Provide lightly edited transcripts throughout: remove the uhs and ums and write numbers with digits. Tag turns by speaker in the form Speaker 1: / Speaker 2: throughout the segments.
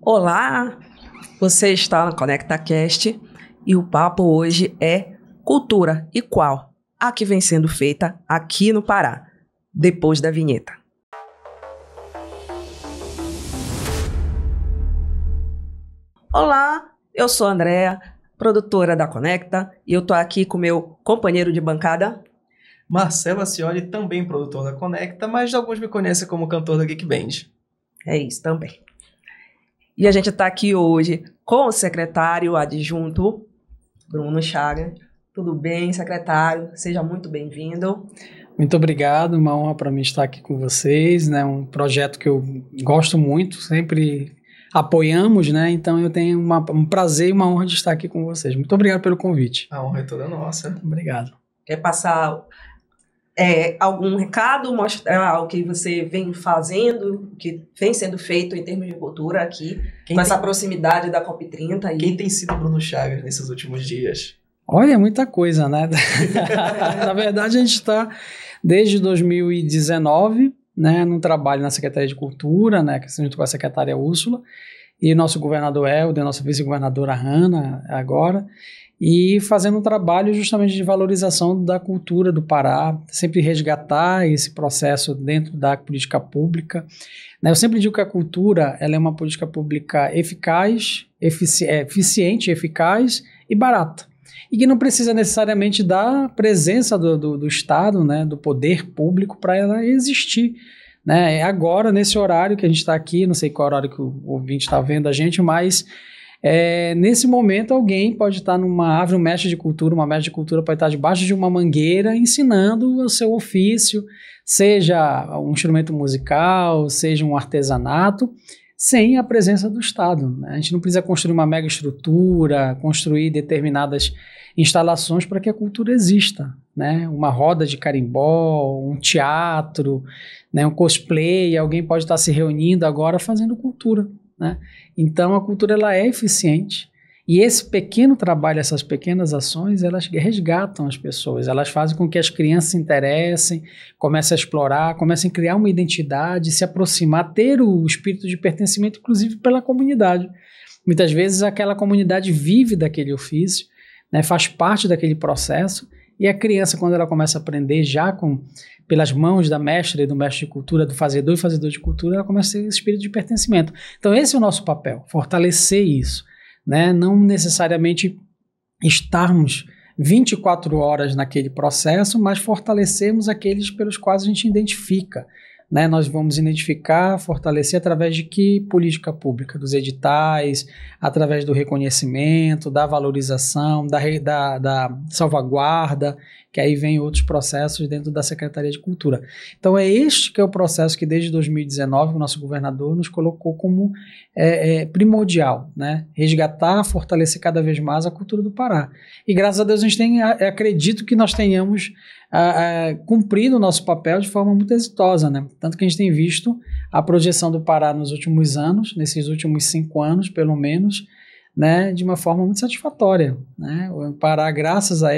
Speaker 1: Olá, você está no ConectaCast e o papo hoje é cultura e qual? A que vem sendo feita aqui no Pará, depois da vinheta. Olá, eu sou a Andrea, produtora da Conecta, e eu tô aqui com meu companheiro de bancada,
Speaker 2: Marcelo Acioli, também produtor da Conecta, mas alguns me conhecem como cantor da Geek Band.
Speaker 1: É isso também. E a gente está aqui hoje com o secretário adjunto, Bruno Chagas. Tudo bem, secretário? Seja muito bem-vindo.
Speaker 3: Muito obrigado, uma honra para mim estar aqui com vocês, né? Um projeto que eu gosto muito, sempre apoiamos, né? Então eu tenho um prazer e uma honra de estar aqui com vocês. Muito obrigado pelo convite.
Speaker 2: A honra é toda nossa.
Speaker 3: Obrigado.
Speaker 1: Quer passar algum recado, mostrar o que você vem fazendo, o que vem sendo feito em termos de cultura aqui, essa proximidade da COP30?
Speaker 2: Quem tem sido Bruno Chagas nesses últimos dias?
Speaker 3: Olha, muita coisa, né? Na verdade, a gente está desde 2019, né, num trabalho na Secretaria de Cultura, né, junto com a secretária Úrsula, e nosso governador Helder, nossa vice-governadora Hanna, agora, e fazendo um trabalho justamente de valorização da cultura do Pará, sempre resgatar esse processo dentro da política pública. Eu sempre digo que a cultura ela é uma política pública eficaz, eficiente, eficaz e barata. E que não precisa necessariamente da presença do Estado, né, do poder público para ela existir. Né? É agora, nesse horário que a gente está aqui, não sei qual horário que o ouvinte está vendo a gente, mas nesse momento alguém pode estar numa árvore, um mestre de cultura, uma mestre de cultura pode estar debaixo de uma mangueira ensinando o seu ofício, seja um instrumento musical, seja um artesanato, sem a presença do Estado. Né? A gente não precisa construir uma mega estrutura, construir determinadas instalações para que a cultura exista. Né? Uma roda de carimbó, um teatro, né? Um cosplay, alguém pode estar se reunindo agora fazendo cultura. Né? Então a cultura ela é eficiente e esse pequeno trabalho, essas pequenas ações, elas resgatam as pessoas, elas fazem com que as crianças se interessem, comecem a explorar, comecem a criar uma identidade, se aproximar, ter o espírito de pertencimento, inclusive pela comunidade. Muitas vezes aquela comunidade vive daquele ofício, né, faz parte daquele processo, e a criança, quando ela começa a aprender já pelas mãos da mestra e do mestre de cultura, do fazedor e fazedor de cultura, ela começa a ter esse espírito de pertencimento. Então esse é o nosso papel, fortalecer isso. Né? Não necessariamente estarmos 24 horas naquele processo, mas fortalecermos aqueles pelos quais a gente identifica. Né? Nós vamos identificar, fortalecer através de que política pública? Dos editais, através do reconhecimento, da valorização, da salvaguarda, que aí vem outros processos dentro da Secretaria de Cultura. Então é este que é o processo que desde 2019 o nosso governador nos colocou como primordial, né? Resgatar, fortalecer cada vez mais a cultura do Pará. E graças a Deus a gente acredito que nós tenhamos cumprido o nosso papel de forma muito exitosa, né? Tanto que a gente tem visto a projeção do Pará nos últimos anos, nesses últimos 5 anos pelo menos, né, de uma forma muito satisfatória. Né? O Pará, graças a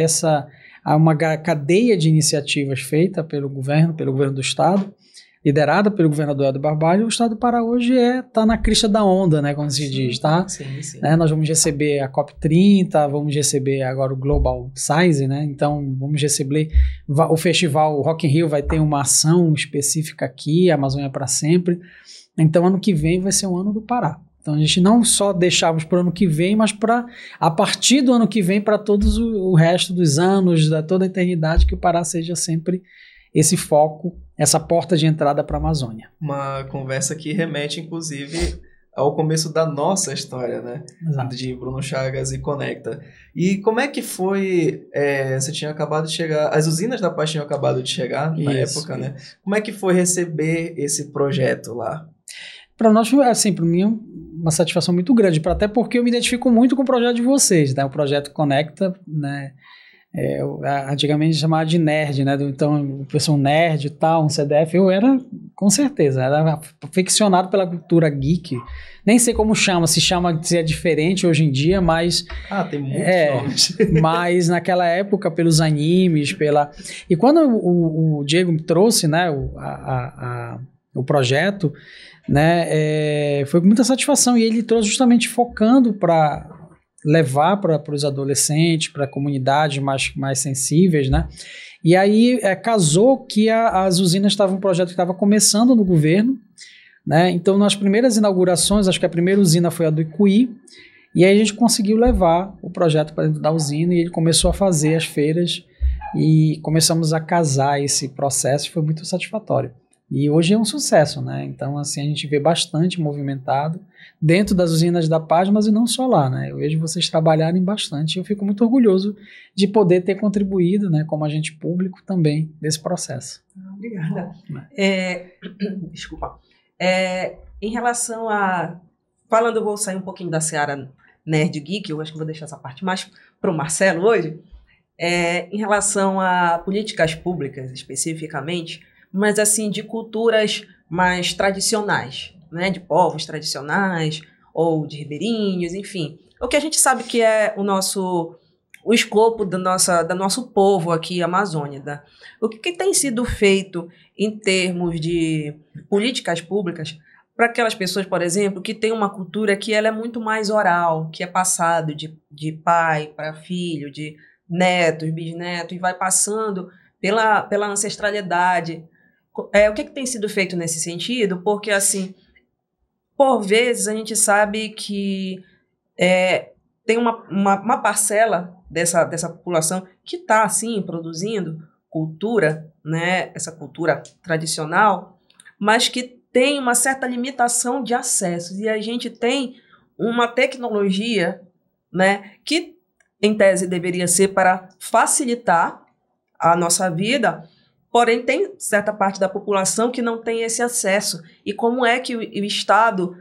Speaker 3: uma cadeia de iniciativas feita pelo governo do Estado, liderada pelo governador Helder Barbalho, o Estado do Pará hoje está na crista da onda, né, como se diz, tá?
Speaker 2: Sim, sim.
Speaker 3: Né, nós vamos receber a COP30, vamos receber agora o Global Size, né, então vamos receber o festival Rock in Rio, vai ter uma ação específica aqui, Amazônia para Sempre, então ano que vem vai ser um ano do Pará. Então a gente não só deixávamos para o ano que vem, mas a partir do ano que vem para todos o resto dos anos, toda a eternidade, que o Pará seja sempre esse foco, essa porta de entrada para a Amazônia.
Speaker 2: Uma conversa que remete, inclusive, ao começo da nossa história, né?
Speaker 3: Exato.
Speaker 2: De Bruno Chagas e Conecta. E como é que foi, você tinha acabado de chegar, as usinas da Paz tinham acabado de chegar na época, né? Como é que foi receber esse projeto lá?
Speaker 3: Para nós, assim, para mim é uma satisfação muito grande, até porque eu me identifico muito com o projeto de vocês, né? O projeto Conecta, né? Antigamente chamava de nerd, né? Então, o pessoal nerd e tal, um CDF, eu era, com certeza, era aficionado pela cultura geek. Nem sei como chama, se é diferente hoje em dia, mas...
Speaker 2: tem muitos nomes.
Speaker 3: Mas naquela época, pelos animes, E quando o Diego me trouxe, né, o projeto, né, foi com muita satisfação, e ele trouxe justamente focando para levar para os adolescentes, para comunidades mais sensíveis, né? E aí casou que as usinas estavam um projeto que estava começando no governo, né? Então, nas primeiras inaugurações, acho que a primeira usina foi a do Icuí, e aí a gente conseguiu levar o projeto para dentro da usina e ele começou a fazer as feiras e começamos a casar esse processo, foi muito satisfatório. E hoje é um sucesso, né? Então, assim, a gente vê bastante movimentado dentro das usinas da Paz, mas e não só lá, né? Eu vejo vocês trabalharem bastante e eu fico muito orgulhoso de poder ter contribuído, né, como agente público também nesse processo.
Speaker 1: Obrigada. Desculpa. Em relação a... Falando, eu vou sair um pouquinho da seara Nerd Geek, eu acho que vou deixar essa parte mais para o Marcelo hoje. Em relação a políticas públicas, especificamente, mas assim, de culturas mais tradicionais, né? De povos tradicionais, ou de ribeirinhos, enfim. O que a gente sabe que é o escopo do nosso povo aqui, amazônida. O que tem sido feito em termos de políticas públicas para aquelas pessoas, por exemplo, que têm uma cultura que ela é muito mais oral, que é passado de pai para filho, de netos, bisnetos, e vai passando pela ancestralidade. O que tem sido feito nesse sentido? Porque, assim, por vezes a gente sabe que tem uma parcela dessa população que está, assim, produzindo cultura, né, essa cultura tradicional, mas que tem uma certa limitação de acessos. E a gente tem uma tecnologia, né, que, em tese, deveria ser para facilitar a nossa vida, porém tem certa parte da população que não tem esse acesso. E como é que o Estado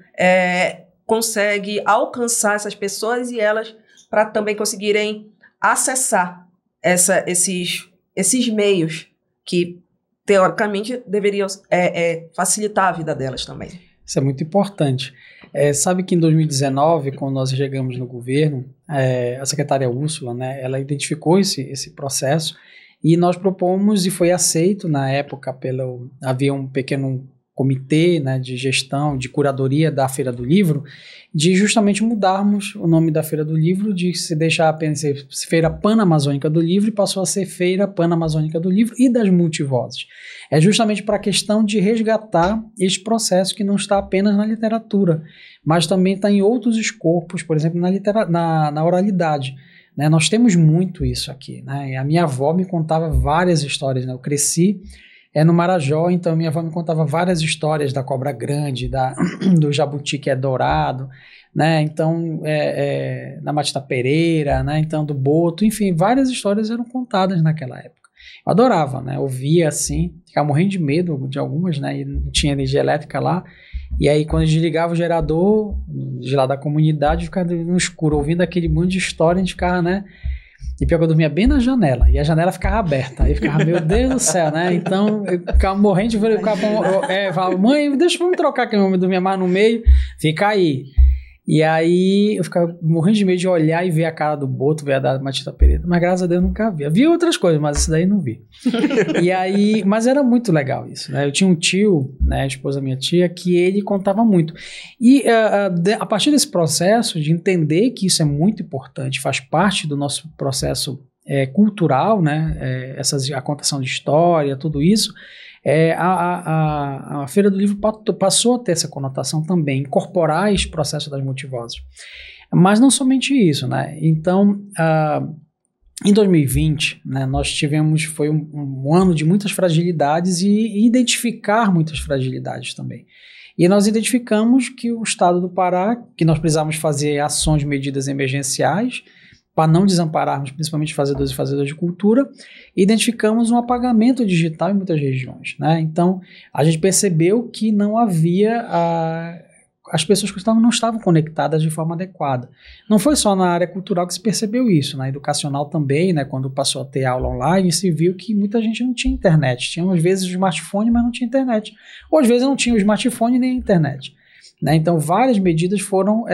Speaker 1: consegue alcançar essas pessoas e elas para também conseguirem acessar esses meios que, teoricamente, deveriam facilitar a vida delas também?
Speaker 3: Isso é muito importante. Sabe que em 2019, quando nós chegamos no governo, a secretária Úrsula, né, ela identificou esse processo e nós propomos, e foi aceito na época, havia um pequeno comitê, né, de gestão, de curadoria da Feira do Livro, de justamente mudarmos o nome da Feira do Livro, de se deixar apenas ser Feira Panamazônica do Livro, e passou a ser Feira Panamazônica do Livro e das Multivozes. É justamente para a questão de resgatar este processo que não está apenas na literatura, mas também está em outros escopos, por exemplo, na oralidade. Né? Nós temos muito isso aqui. Né? A minha avó me contava várias histórias. Né? Eu cresci no Marajó, então minha avó me contava várias histórias da cobra grande, do jabuti que é dourado, né? Então, da Matita Pereira, né? Então, do boto, enfim, várias histórias eram contadas naquela época. Eu adorava, né? Ouvia assim, ficava morrendo de medo de algumas, né? E não tinha energia elétrica lá. E aí, quando desligava o gerador, de lá da comunidade, eu ficava no escuro, ouvindo aquele monte de história, a gente ficava, né? E pior que eu dormia bem na janela, e a janela ficava aberta, aí eu ficava, meu Deus do céu, né? Então, eu ficava morrendo de ver, falava, mãe, deixa eu me trocar, que eu dormia mais no meio, fica aí. E aí eu ficava morrendo de medo de olhar e ver a cara do boto, ver a da Matita Pereira, mas graças a Deus eu nunca vi. Vi outras coisas, mas isso daí não vi. E aí, mas era muito legal isso, né? Eu tinha um tio, né, a esposa da minha tia, que ele contava muito. E a partir desse processo de entender que isso é muito importante, faz parte do nosso processo cultural, né? A contação de história, tudo isso, a Feira do Livro passou a ter essa conotação também, incorporar esse processo das multivozes. Mas não somente isso, né? Então, em 2020, né, foi um ano de muitas fragilidades e identificar muitas fragilidades também. E nós identificamos que o Estado do Pará, que nós precisávamos fazer ações de medidas emergenciais, para não desampararmos, principalmente fazedores e fazedoras de cultura, identificamos um apagamento digital em muitas regiões. Né? Então, a gente percebeu que não havia... as pessoas que não estavam conectadas de forma adequada. Não foi só na área cultural que se percebeu isso, na educacional também, né? Quando passou a ter aula online, se viu que muita gente não tinha internet. Tinha, às vezes, o smartphone, mas não tinha internet. Ou, às vezes, não tinha o smartphone nem a internet. Né? Então, várias medidas foram...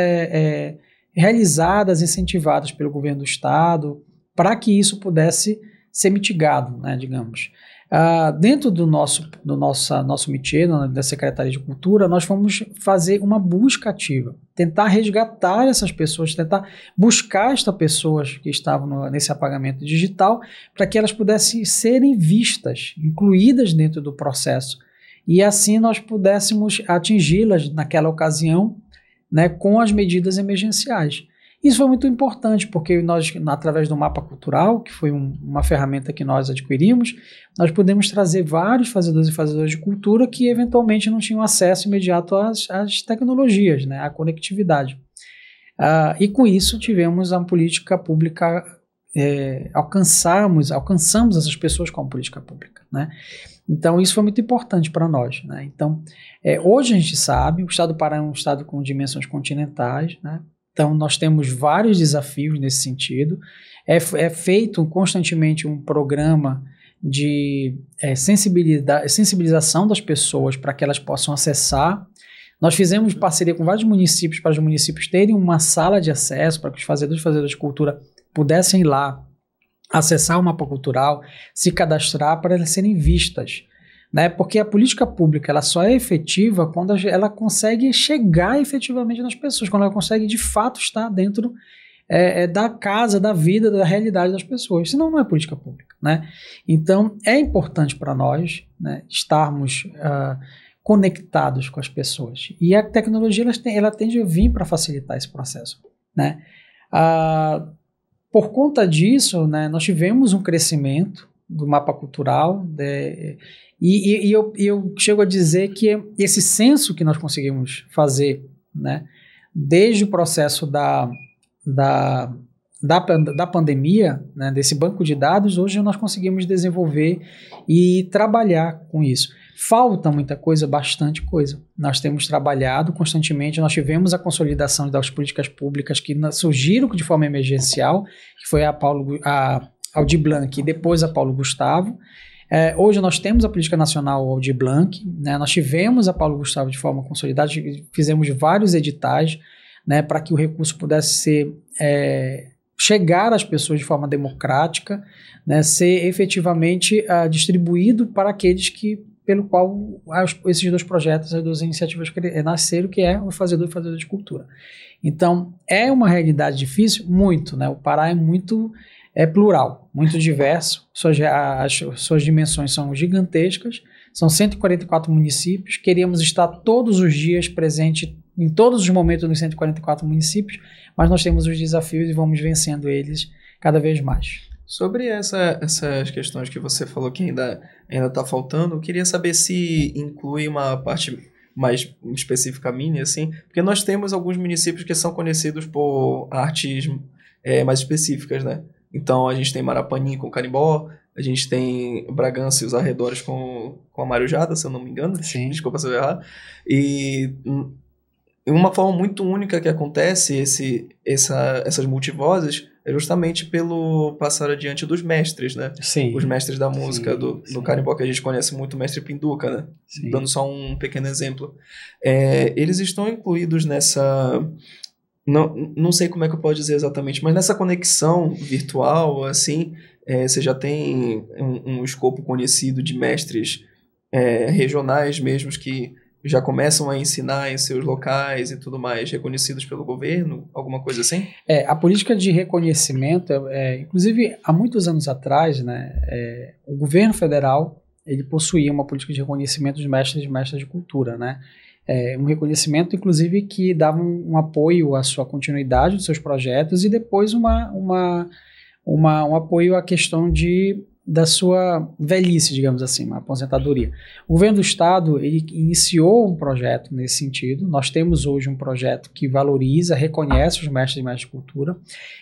Speaker 3: realizadas, incentivadas pelo governo do estado, para que isso pudesse ser mitigado, né, digamos. Dentro do nosso métier, da Secretaria de Cultura, nós vamos fazer uma busca ativa, tentar resgatar essas pessoas, tentar buscar estas pessoas que estavam nesse apagamento digital, para que elas pudessem serem vistas, incluídas dentro do processo, e assim nós pudéssemos atingi-las naquela ocasião, né, com as medidas emergenciais. Isso foi muito importante, porque nós, através do mapa cultural, que foi uma ferramenta que nós adquirimos, nós pudemos trazer vários fazedores e fazedoras de cultura que eventualmente não tinham acesso imediato às tecnologias, né, à conectividade. E com isso tivemos a política pública, alcançamos essas pessoas com a política pública, né? Então isso foi muito importante para nós, né? Então, hoje a gente sabe, o estado do Pará é um estado com dimensões continentais, né? Então, nós temos vários desafios nesse sentido. É feito constantemente um programa de sensibilização das pessoas para que elas possam acessar. Nós fizemos parceria com vários municípios para os municípios terem uma sala de acesso para que os fazedores e fazedoras de cultura pudessem ir lá acessar o mapa cultural, se cadastrar para elas serem vistas. Né? Porque a política pública ela só é efetiva quando ela consegue chegar efetivamente nas pessoas, quando ela consegue de fato estar dentro da casa, da vida, da realidade das pessoas, senão não é política pública, né? Então é importante para nós, né, estarmos conectados com as pessoas, e a tecnologia ela tende a vir para facilitar esse processo, né? Por conta disso, né, nós tivemos um crescimento do mapa cultural, e eu chego a dizer que esse censo que nós conseguimos fazer, né, desde o processo da pandemia, né, desse banco de dados, hoje nós conseguimos desenvolver e trabalhar com isso. Falta muita coisa, bastante coisa. Nós temos trabalhado constantemente, nós tivemos a consolidação das políticas públicas que surgiram de forma emergencial, que foi a Aldir Blanc e depois a Paulo Gustavo. Hoje nós temos a Política Nacional Aldir Blanc, né? Nós tivemos a Paulo Gustavo de forma consolidada, fizemos vários editais, né, para que o recurso pudesse chegar às pessoas de forma democrática, né, ser efetivamente distribuído para aqueles pelo qual esses dois projetos, as duas iniciativas nasceram, que é o Fazedor e Fazedora de Cultura. Então, é uma realidade difícil? Muito, né? O Pará é muito plural, muito diverso, as suas dimensões são gigantescas, são 144 municípios, queríamos estar todos os dias presente em todos os momentos dos 144 municípios, mas nós temos os desafios e vamos vencendo eles cada vez mais.
Speaker 2: Sobre essas questões que você falou que ainda está faltando, eu queria saber se inclui uma parte mais específica minha, assim, porque nós temos alguns municípios que são conhecidos por artes mais específicas, né? Então, a gente tem Marapanim com Carimbó, a gente tem Bragança e os arredores com a Marujada, se eu não me engano.
Speaker 3: Sim.
Speaker 2: Desculpa se eu errar. E uma forma muito única que acontece essas multivozes é justamente pelo passar adiante dos mestres, né?
Speaker 3: Sim.
Speaker 2: Os mestres da música do Carimbó, que a gente conhece muito, o mestre Pinduca, né?
Speaker 3: Sim.
Speaker 2: Dando só um pequeno exemplo. Eles estão incluídos nessa... Não sei como é que eu posso dizer exatamente, mas nessa conexão virtual, assim, você já tem um escopo conhecido de mestres regionais mesmos que já começam a ensinar em seus locais e tudo mais, reconhecidos pelo governo, alguma coisa assim?
Speaker 3: A política de reconhecimento, inclusive há muitos anos atrás, né, o governo federal ele possuía uma política de reconhecimento dos mestres e mestras de cultura, né? Um reconhecimento, inclusive, que dava um apoio à sua continuidade dos seus projetos e depois um apoio à questão da sua velhice, digamos assim, uma aposentadoria. O governo do estado ele iniciou um projeto nesse sentido. Nós temos hoje um projeto que valoriza, reconhece os mestres e mestras de cultura.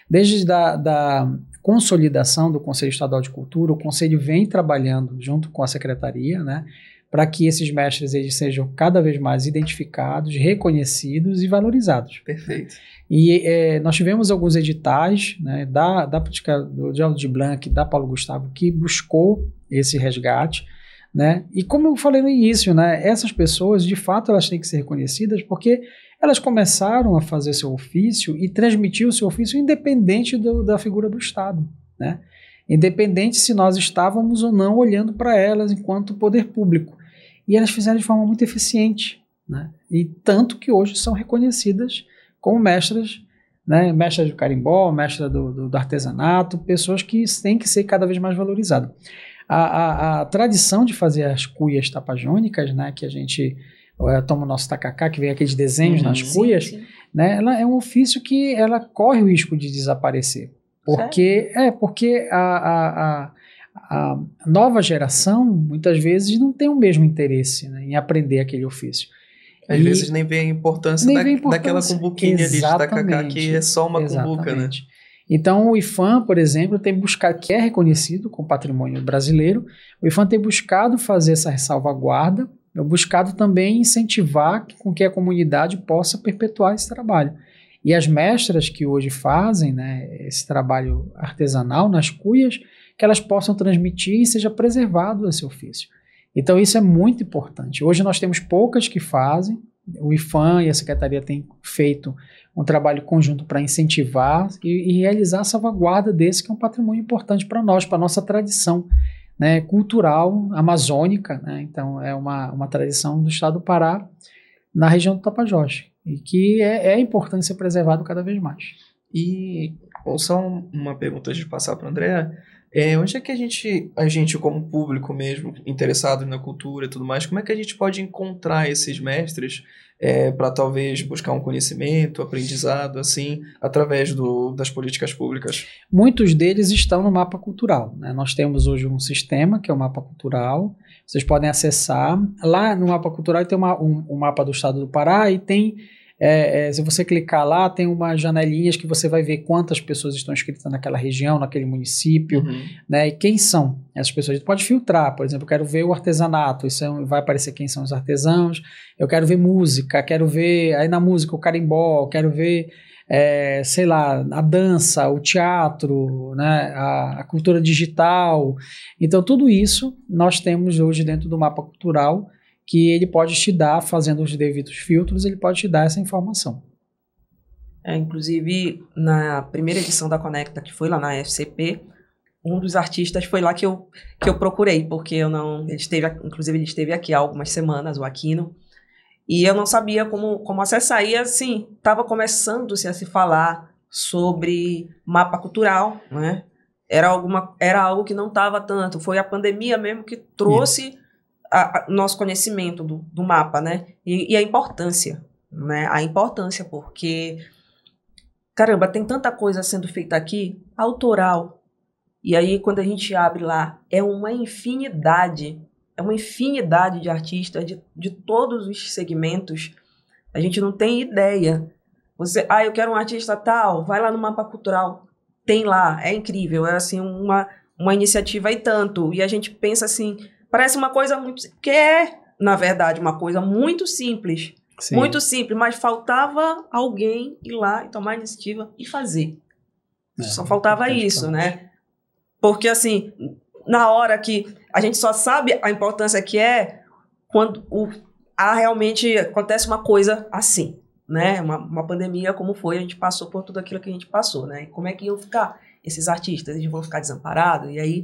Speaker 3: Desde da consolidação do Conselho Estadual de Cultura, o Conselho vem trabalhando junto com a Secretaria, né, para que esses mestres eles sejam cada vez mais identificados, reconhecidos e valorizados.
Speaker 2: Perfeito.
Speaker 3: E nós tivemos alguns editais, né, da política do Aldir Blanc, da Paulo Gustavo, que buscou esse resgate, né? E como eu falei no início, né, essas pessoas, de fato, elas têm que ser reconhecidas porque elas começaram a fazer seu ofício e transmitir o seu ofício independente da figura do Estado, né? independente se nós estávamos ou não olhando para elas enquanto poder público. E elas fizeram de forma muito eficiente, né? E tanto que hoje são reconhecidas como mestras, né? Mestra do carimbó, mestra do artesanato, pessoas que têm que ser cada vez mais valorizadas. A tradição de fazer as cuias tapajônicas, né, que a gente toma o nosso tacacá, que vem aqueles desenhos nas cuias,
Speaker 1: sim.
Speaker 3: Né, ela é um ofício que ela corre o risco de desaparecer. Porque a nova geração, muitas vezes, não tem o mesmo interesse, né, em aprender aquele ofício.
Speaker 2: Às vezes nem vê a importância daquela cumbuquinha ali de tacacá, que é só uma cumbuca, né?
Speaker 3: Então, o IPHAN, por exemplo, tem buscado, que é reconhecido como patrimônio brasileiro, o IPHAN tem buscado fazer essa salvaguarda, buscado também incentivar com que a comunidade possa perpetuar esse trabalho. E as mestras que hoje fazem, né, esse trabalho artesanal nas cuias, que elas possam transmitir e seja preservado esse ofício. Então isso é muito importante. Hoje nós temos poucas que fazem, o IPHAN e a Secretaria têm feito um trabalho conjunto para incentivar e realizar a salvaguarda desse que é um patrimônio importante para nós, para a nossa tradição, né, cultural amazônica, né? Então é uma tradição do estado do Pará, na região do Tapajós, e que é importante ser preservado cada vez mais.
Speaker 2: E só uma pergunta antes de passar para o André, onde é que a gente como público mesmo, interessado na cultura e tudo mais, como é que a gente pode encontrar esses mestres para talvez buscar um conhecimento, aprendizado, assim, através das políticas públicas?
Speaker 3: Muitos deles estão no mapa cultural, né? Nós temos hoje um sistema que é o mapa cultural, vocês podem acessar. Lá no mapa cultural tem um mapa do estado do Pará e tem, se você clicar lá, tem umas janelinhas que você vai ver quantas pessoas estão inscritas naquela região, naquele município, né? E quem são essas pessoas. A gente pode filtrar, por exemplo, eu quero ver o artesanato, vai aparecer quem são os artesãos, eu quero ver música, quero ver, aí na música o carimbó, quero ver, sei lá, a dança, o teatro, né? A cultura digital. Então tudo isso nós temos hoje dentro do mapa cultural, que ele pode te dar, fazendo os devidos filtros, ele pode te dar essa informação.
Speaker 1: Inclusive, na primeira edição da Conecta, que foi lá na FCP, um dos artistas foi lá que eu procurei, porque ele esteve aqui há algumas semanas, o Aquino, e eu não sabia como acessar, e assim, estava começando-se a se falar sobre mapa cultural, né? Era algo que não estava tanto, foi a pandemia mesmo que trouxe nosso conhecimento do mapa, né? E a importância, né? A importância, porque, caramba, tem tanta coisa sendo feita aqui, autoral. E aí, quando a gente abre lá, é uma infinidade de artistas de todos os segmentos. A gente não tem ideia. Eu quero um artista tal, vai lá no mapa cultural. Tem lá, é incrível, é assim, uma iniciativa e tanto. E a gente pensa assim, parece uma coisa muito... que na verdade, uma coisa muito simples. Sim. Muito simples, mas faltava alguém ir lá e tomar a iniciativa e fazer. Só faltava isso, né? Porque, assim, na hora que a gente só sabe a importância que é quando realmente acontece uma coisa assim, né? Uma pandemia como foi, a gente passou por tudo aquilo que a gente passou, né? E como é que iam ficar esses artistas? Eles vão ficar desamparados? E aí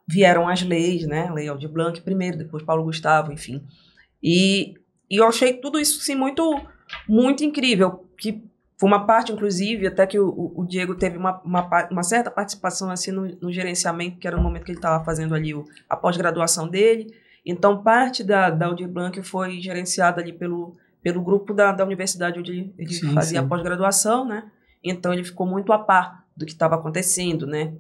Speaker 1: vieram as leis, né? Lei Aldir Blanc primeiro, depois Paulo Gustavo, enfim. E eu achei tudo isso assim, muito, muito incrível, que foi uma parte, inclusive, até que o Diego teve uma certa participação assim, no gerenciamento, que era no momento que ele estava fazendo ali a pós-graduação dele. Então, parte da Aldir Blanc foi gerenciada ali pelo grupo da universidade onde ele fazia a pós-graduação, né? Então, ele ficou muito a par do que estava acontecendo, né?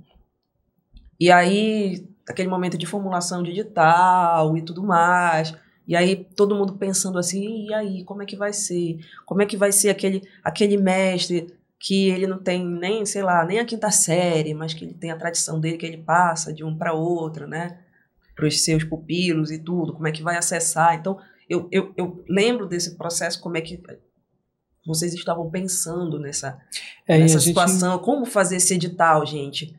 Speaker 1: E aí, aquele momento de formulação de edital e tudo mais, e aí todo mundo pensando assim, e aí, como é que vai ser? Como é que vai ser aquele mestre que ele não tem nem, sei lá, nem a quinta série, mas que ele tem a tradição dele, que ele passa de um para outro, né? Para os seus pupilos e tudo, como é que vai acessar? Então, eu lembro desse processo, como é que vocês estavam pensando nessa situação, como fazer esse edital, gente?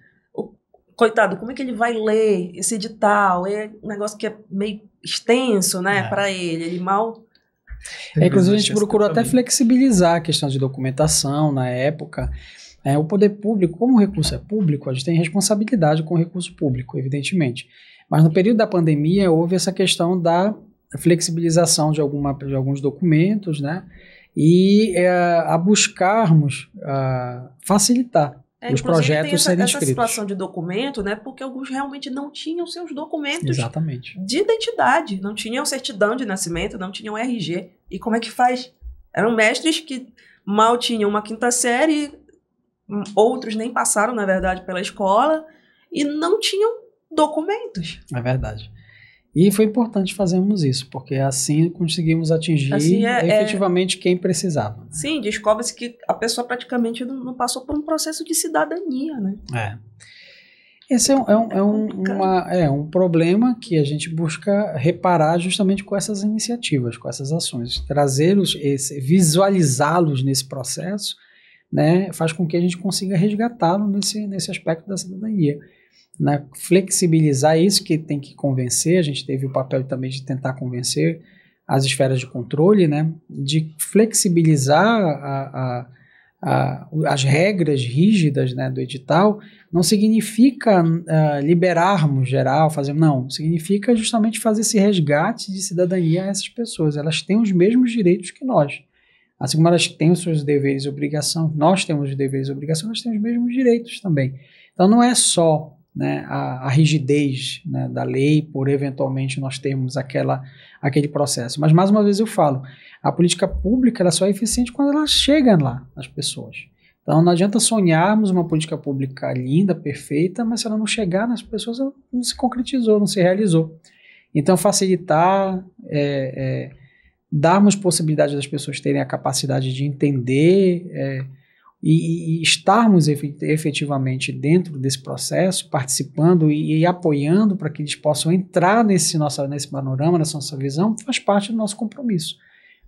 Speaker 1: Coitado, como é que ele vai ler esse edital? É um negócio que é meio extenso, né, para ele. Ele mal
Speaker 3: Inclusive, a gente procurou até flexibilizar a questão de documentação na época. O poder público, como o recurso é público, a gente tem responsabilidade com o recurso público, evidentemente. Mas no período da pandemia, houve essa questão da flexibilização de alguns documentos, né? E a buscarmos facilitar os projetos serem escritos.
Speaker 1: Essa situação de documento, né? Porque alguns realmente não tinham seus documentos
Speaker 3: Exatamente.
Speaker 1: de identidade, não tinham certidão de nascimento, não tinham RG. E como é que faz? Eram mestres que mal tinham uma 5ª série, outros nem passaram, na verdade, pela escola e não tinham documentos.
Speaker 3: É verdade. E foi importante fazermos isso, porque assim conseguimos atingir efetivamente quem precisava.
Speaker 1: Sim, descobre-se que a pessoa praticamente não passou por um processo de cidadania, né?
Speaker 3: Esse é um problema que a gente busca reparar justamente com essas iniciativas, com essas ações. Trazê-los, visualizá-los nesse processo, né, faz com que a gente consiga resgatá-lo nesse aspecto da cidadania. Né, flexibilizar isso, que tem que convencer, a gente teve o papel também de tentar convencer as esferas de controle, né, de flexibilizar as regras rígidas, né, do edital. Não significa liberarmos geral, não, significa justamente fazer esse resgate de cidadania a essas pessoas. Elas têm os mesmos direitos que nós. Assim como elas têm os seus deveres e obrigações, nós temos os deveres e obrigações, nós temos os mesmos direitos também. Então não é só, né, a rigidez, né, da lei por eventualmente nós termos aquele processo. Mas mais uma vez eu falo, a política pública ela só é eficiente quando ela chega lá nas pessoas. Então não adianta sonharmos uma política pública linda, perfeita, mas se ela não chegar nas pessoas, ela não se concretizou, não se realizou. Então facilitar, darmos possibilidade das pessoas terem a capacidade de entender e estarmos efetivamente dentro desse processo, participando e apoiando para que eles possam entrar nesse panorama, nessa nossa visão, faz parte do nosso compromisso,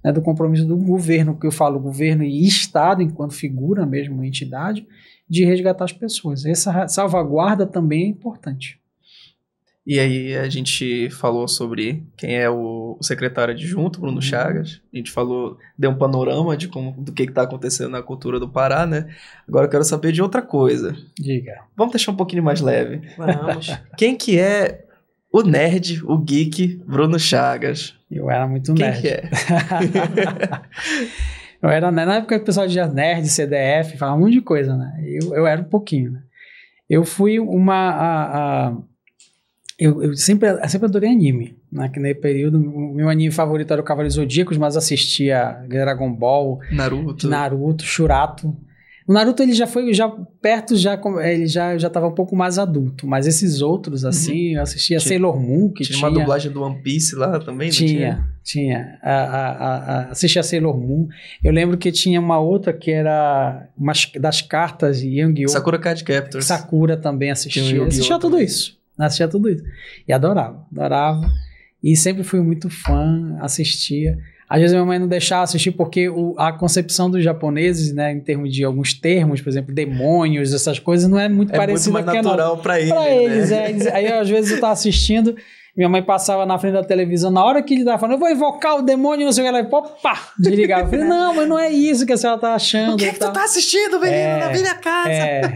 Speaker 3: né, do compromisso do governo, que eu falo governo e Estado, enquanto figura mesmo, entidade, de resgatar as pessoas. Essa salvaguarda também é importante.
Speaker 2: E aí a gente falou sobre quem é o secretário adjunto, Bruno Chagas. A gente deu um panorama do que está acontecendo na cultura do Pará, né? Agora eu quero saber de outra coisa.
Speaker 3: Diga.
Speaker 2: Vamos deixar um pouquinho mais leve.
Speaker 1: Vamos.
Speaker 2: Quem que é o nerd, o geek, Bruno Chagas?
Speaker 3: Eu era muito nerd.
Speaker 2: Quem que é?
Speaker 3: Eu era, na época o pessoal dizia nerd, CDF, falava um monte de coisa, né? Eu era um pouquinho, né? Eu fui Eu sempre adorei anime, naquele período. O meu anime favorito era o Cavaleiros Zodíacos, mas assistia Dragon Ball, Naruto, Shurato. O Naruto ele ele já estava um pouco mais adulto, mas esses outros assim, eu assistia Sailor Moon, que tinha
Speaker 2: uma dublagem do One Piece lá também,
Speaker 3: Tinha. Assistia Sailor Moon. Eu lembro que tinha uma outra que era das cartas de Yu-Gi-Oh!
Speaker 2: Sakura Card Captors.
Speaker 3: Sakura também assistia. Assistia tudo isso. E adorava. E sempre fui muito fã, assistia. Às vezes minha mãe não deixava assistir porque a concepção dos japoneses, né, em termos de alguns termos, por exemplo, demônios, essas coisas, não é muito parecida
Speaker 2: com a nossa. É muito mais natural para eles.
Speaker 3: Para eles, né? Aí às vezes eu estava assistindo, minha mãe passava na frente da televisão, na hora que ele estava falando, eu vou invocar o demônio, não sei o que, ela pá, desligava. Eu falei, não, mas não é isso que a senhora está achando.
Speaker 2: O que tu tá assistindo, menino, na minha casa?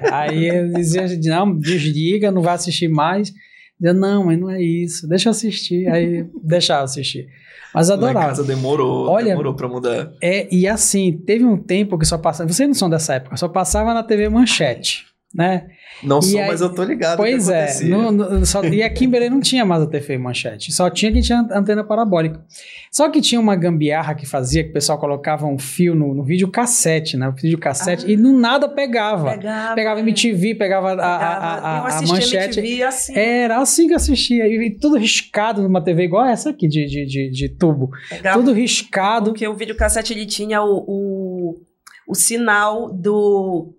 Speaker 3: Aí eu dizia, não, desliga, não vai assistir mais. Eu dizia, não, mas não é isso, deixa eu assistir. Aí deixava assistir. Mas adorava.
Speaker 2: Na casa demorou pra mudar.
Speaker 3: E assim, teve um tempo que só passava, vocês não são dessa época, só passava na TV Manchete, né?
Speaker 2: Não sou, mas eu tô ligado.
Speaker 3: Pois é. E aqui em Belém não tinha mais a TV Manchete. Só tinha que tinha antena parabólica. Só que tinha uma gambiarra que fazia, que o pessoal colocava um fio no videocassete, né? O videocassete, e no nada pegava. Pegava MTV, pegava a Manchete.
Speaker 1: MTV assim.
Speaker 3: Era assim que eu assistia. E tudo riscado numa TV igual essa aqui, de tubo.
Speaker 1: Pegava,
Speaker 3: tudo riscado.
Speaker 1: Porque o videocassete, ele tinha o sinal do...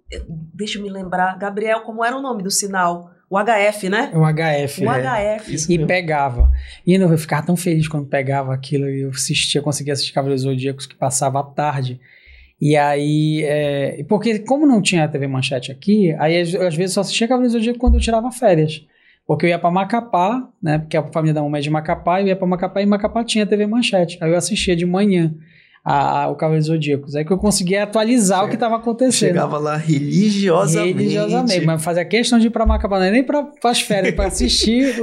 Speaker 1: Deixa eu me lembrar. Gabriel, como era o nome do sinal? O HF, né?
Speaker 3: O HF.
Speaker 1: O HF.
Speaker 3: Isso e mesmo. Pegava. E eu ficava tão feliz quando pegava aquilo. E eu conseguia assistir Cavaleiros Zodíacos que passava à tarde. E aí... porque como não tinha a TV Manchete aqui, aí às vezes só assistia Cavaleiros Zodíacos quando eu tirava férias. Porque eu ia pra Macapá, né? Porque a família da mamãe é de Macapá, eu ia pra Macapá e Macapá tinha TV Manchete. Aí eu assistia de manhã o Cavaleiros Zodíacos. Aí que eu conseguia atualizar o que estava acontecendo.
Speaker 2: Chegava lá religiosamente.
Speaker 3: Mas fazia questão de ir pra Macapá, não é nem para as férias, para assistir.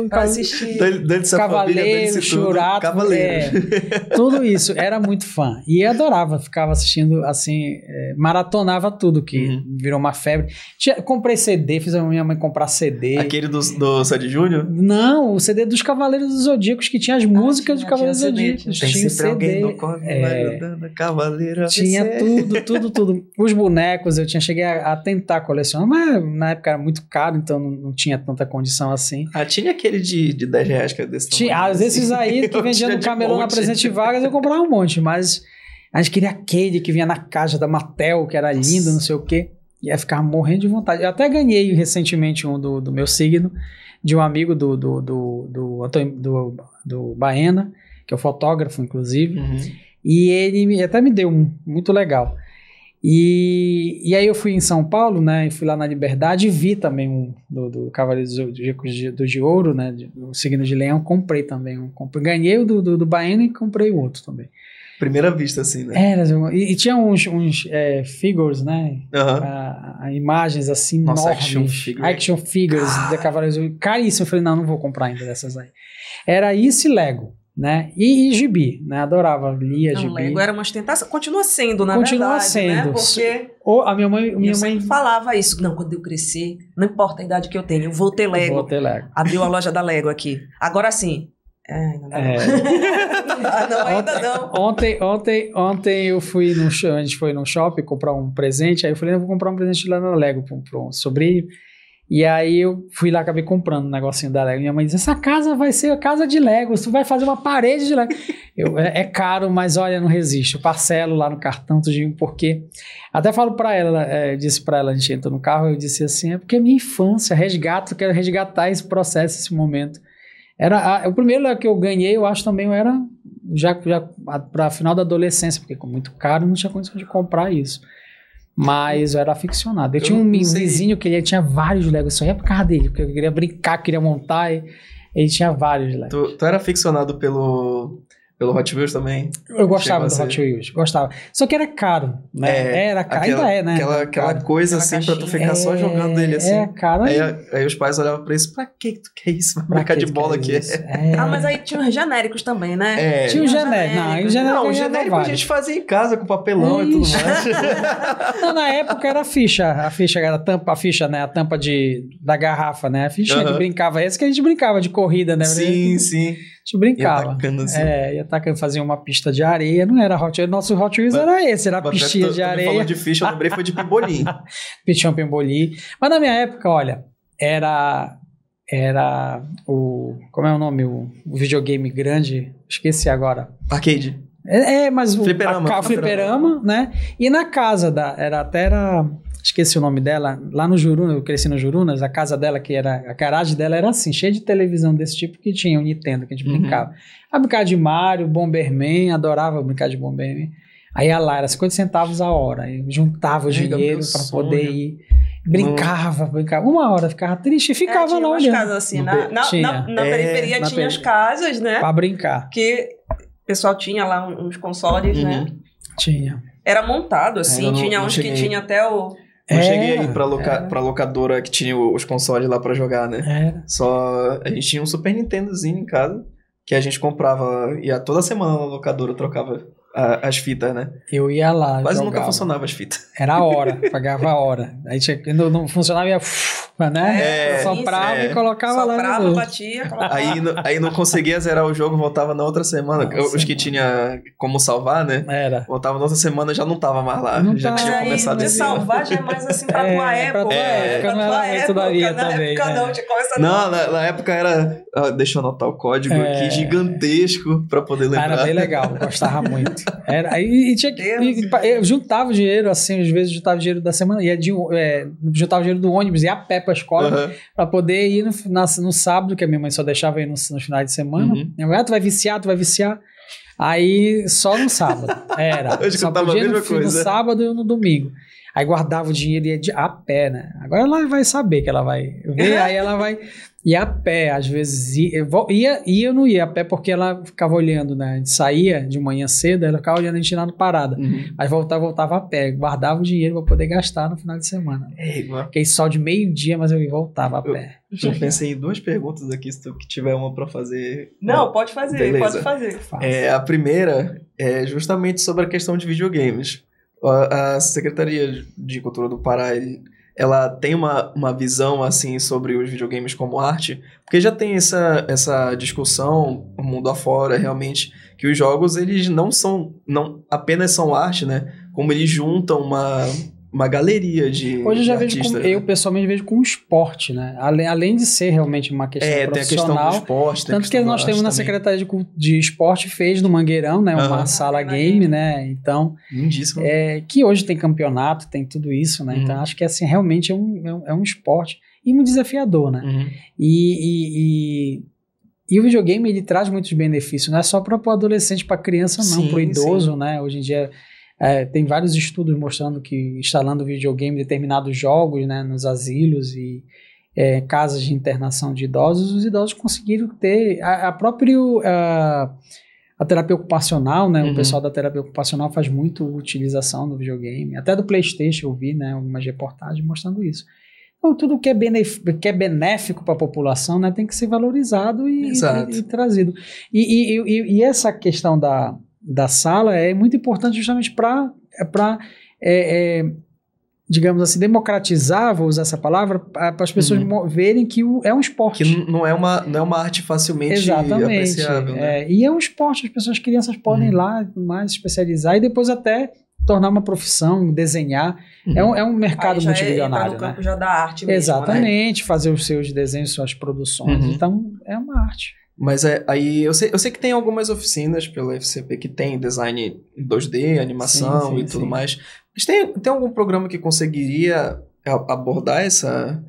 Speaker 2: Dane-se a
Speaker 3: Cavaleiro, Churato,
Speaker 2: Cavaleiro.
Speaker 3: Tudo isso. Era muito fã. E adorava, ficava assistindo assim, maratonava tudo, que virou uma febre. Comprei CD, fiz a minha mãe comprar CD.
Speaker 2: Aquele do Sandy Júnior?
Speaker 3: Não, o CD dos Cavaleiros dos Zodíacos, que tinha as músicas dos Cavaleiros dos Zodíacos.
Speaker 2: Tem
Speaker 3: tinha
Speaker 2: sempre alguém no Cavaleiro.
Speaker 3: Tinha tudo. Os bonecos eu cheguei a tentar colecionar, mas na época era muito caro, então não tinha tanta condição assim.
Speaker 2: Tinha aquele de 10 reais que era desse tamanho.
Speaker 3: Às vezes aí que vendia no camelô na Presente Vargas eu comprava um monte, mas a gente queria aquele que vinha na caixa da Mattel, que era lindo, não sei o quê. E aí ficava morrendo de vontade. Eu até ganhei recentemente um do meu signo, de um amigo do Baena, que é o fotógrafo, inclusive. E ele até me deu um, muito legal. E aí eu fui em São Paulo, né, e fui lá na Liberdade e vi também um do Cavaleiro do de Ouro, né, do signo de Leão, comprei também um. Ganhei o do Baena e comprei o outro também.
Speaker 2: Primeira vista, assim, né?
Speaker 3: E tinha uns figures, né, imagens assim,
Speaker 2: nossa,
Speaker 3: enormes. Action figures da Cavaleiros. Caríssimo. Eu falei, não vou comprar ainda dessas aí. Era isso e Lego. Né? E gibi, né? Adorava, lia gibi.
Speaker 1: Lego era uma ostentação, continua sendo, na verdade, né? Porque
Speaker 3: a minha mãe
Speaker 1: falava isso, não, quando eu crescer, não importa a idade que eu tenho, eu vou ter Lego. Abriu a loja da Lego aqui. Agora sim. Ainda não.
Speaker 3: Ontem eu fui a gente foi no shopping comprar um presente, aí eu falei, eu vou comprar um presente lá na Lego para um sobrinho. E aí eu fui lá, acabei comprando um negocinho da Lego. Minha mãe disse, essa casa vai ser a casa de Lego, tu vai fazer uma parede de Lego. É caro, mas olha, não resisto. Eu parcelo lá no cartão, tudinho, porque... Até falo pra ela, disse pra ela, a gente entrou no carro, eu disse assim, é porque é minha infância, quero resgatar esse processo, esse momento. O primeiro que eu ganhei, eu acho também, era já pra final da adolescência, porque com muito caro, não tinha condição de comprar isso. Mas eu era aficionado. Eu tinha um vizinho que ele tinha vários Legos, só ia por causa dele, porque eu queria brincar, queria montar, e ele tinha vários Legos.
Speaker 2: Tu era aficionado pelo Hot Wheels também?
Speaker 3: Eu gostava do Hot Wheels, gostava. Só que era caro, né? Era caro, ainda é, né?
Speaker 2: Aquela coisa assim, pra tu ficar só jogando ele assim.
Speaker 3: Caro.
Speaker 2: Aí os pais olhavam pra isso, pra que tu quer isso? Pra brincar de bola aqui.
Speaker 1: Mas aí tinha os genéricos também, né?
Speaker 3: Tinha os genéricos.
Speaker 2: O genérico a gente fazia em casa com papelão e tudo mais.
Speaker 3: Não, na época era a ficha era a ficha, né? A tampa da garrafa, né? A ficha que brincava, esse que a gente brincava de corrida, né?
Speaker 2: Sim.
Speaker 3: A gente brincava.
Speaker 2: Ia tacando assim.
Speaker 3: Ia atacando, fazia uma pista de areia, não era Hot Wheels, nosso Hot Wheels era esse, era a pistinha de areia.
Speaker 2: Falando de ficha, eu lembrei foi de Pimbolim.
Speaker 3: Tinha um Pimbolim. Mas na minha época, olha, era o... Como é o nome? O videogame grande, esqueci agora.
Speaker 2: Arcade.
Speaker 3: Mas o fliperama, né? E na casa esqueci o nome dela, lá no Jurunas, eu cresci no Jurunas, a casa dela, a garagem dela era assim, cheia de televisão desse tipo, que tinha o Nintendo, que a gente brincava. A brincar de Mario, Bomberman, adorava brincar de Bomberman. Aí ia lá, era 50 centavos a hora, eu juntava o dinheiro para poder ir. Brincava. Uma hora, ficava triste e ficava lá olhando.
Speaker 1: Casas assim, na periferia tinha as casas, né?
Speaker 3: Pra brincar.
Speaker 1: Que o pessoal tinha lá uns consoles, né?
Speaker 3: Tinha.
Speaker 1: Era montado, assim, tinha uns que tinha até o...
Speaker 2: Não cheguei aí pra locadora que tinha os consoles lá pra jogar, né? Só a gente tinha um Super Nintendozinho em casa, que a gente comprava, ia toda semana na locadora, trocava as fitas, né?
Speaker 3: Eu ia lá,
Speaker 2: quase jogava. Nunca funcionava as fitas.
Speaker 3: Era a hora, pagava a hora. Aí não funcionava, ia... né? Soprava e colocava lá.
Speaker 1: Soprava, batia, colocava.
Speaker 2: Aí não conseguia zerar o jogo, voltava na outra semana. Os que tinha como salvar, né? Voltava na outra semana, já não tava mais lá.
Speaker 3: Não
Speaker 2: já tinha começado
Speaker 1: a salvar já é mais assim pra tua época.
Speaker 3: Pra não era muito daria também.
Speaker 2: Não, na época era... deixa eu anotar o código aqui, gigantesco, pra poder lembrar.
Speaker 3: Era bem legal, gostava muito. Eu juntava o dinheiro, assim, às vezes juntava o dinheiro da semana, juntava o dinheiro do ônibus, ia a pé pra escola, pra poder ir no sábado, que a minha mãe só deixava ir nos finais de semana. Minha mãe, tu vai viciar. Aí, só no sábado. Só podia no sábado e no domingo. Aí guardava o dinheiro e ia a pé, né? Agora ela vai saber que ela vai ver, aí ela vai ir a pé. Às vezes eu não ia a pé porque ela ficava olhando, né? A gente saía de manhã cedo, ela ficava olhando a gente lá no parada. Aí voltava a pé, guardava o dinheiro para poder gastar no final de semana. Fiquei só de meio-dia, mas eu voltava a pé.
Speaker 2: Já pensei em 2 perguntas aqui, se tu tiver uma para fazer.
Speaker 1: Não, pode fazer, beleza. Pode fazer.
Speaker 2: A primeira é justamente sobre a questão de videogames. A Secretaria de Cultura do Pará, ela tem uma visão assim sobre os videogames como arte, porque já tem essa discussão no mundo afora, realmente, que os jogos eles não apenas são arte, né? Como eles juntam uma galeria de
Speaker 3: Hoje eu já
Speaker 2: artistas,
Speaker 3: vejo eu pessoalmente vejo como esporte, né? Além de ser realmente uma questão profissional.
Speaker 2: Tem a questão do esporte,
Speaker 3: tanto que nós temos na Secretaria de Esporte, fez no Mangueirão, né? Uma sala game, né? Então,
Speaker 2: lindíssimo.
Speaker 3: Que hoje tem campeonato, tem tudo isso, né? Então, acho que assim, realmente é um esporte e muito desafiador, né? E o videogame, ele traz muitos benefícios, não é só para o adolescente, para criança não, para o idoso, né? Hoje em dia tem vários estudos mostrando que instalando videogame, determinados jogos, né, nos asilos e casas de internação de idosos, os idosos conseguiram ter a própria terapia ocupacional, né, o pessoal da terapia ocupacional faz muito utilização do videogame, até do PlayStation eu vi, né, algumas reportagens mostrando isso. Então, tudo que é benéfico para a população, né, tem que ser valorizado e trazido. E essa questão da sala é muito importante justamente para digamos assim, democratizar, vou usar essa palavra, para as pessoas verem que é um esporte.
Speaker 2: Que não é uma arte facilmente apreciável, né?
Speaker 3: E é um esporte, as crianças podem ir lá mais especializar e depois até tornar uma profissão, desenhar. É um mercado multimilionário,
Speaker 1: no campo
Speaker 3: né?
Speaker 1: já da arte mesmo,
Speaker 3: exatamente, né? Fazer os seus desenhos, suas produções. Então, é uma arte.
Speaker 2: Mas aí eu sei que tem algumas oficinas pela FCP que tem design em 2D, animação e tudo mais. Mas tem algum programa que conseguiria abordar essa...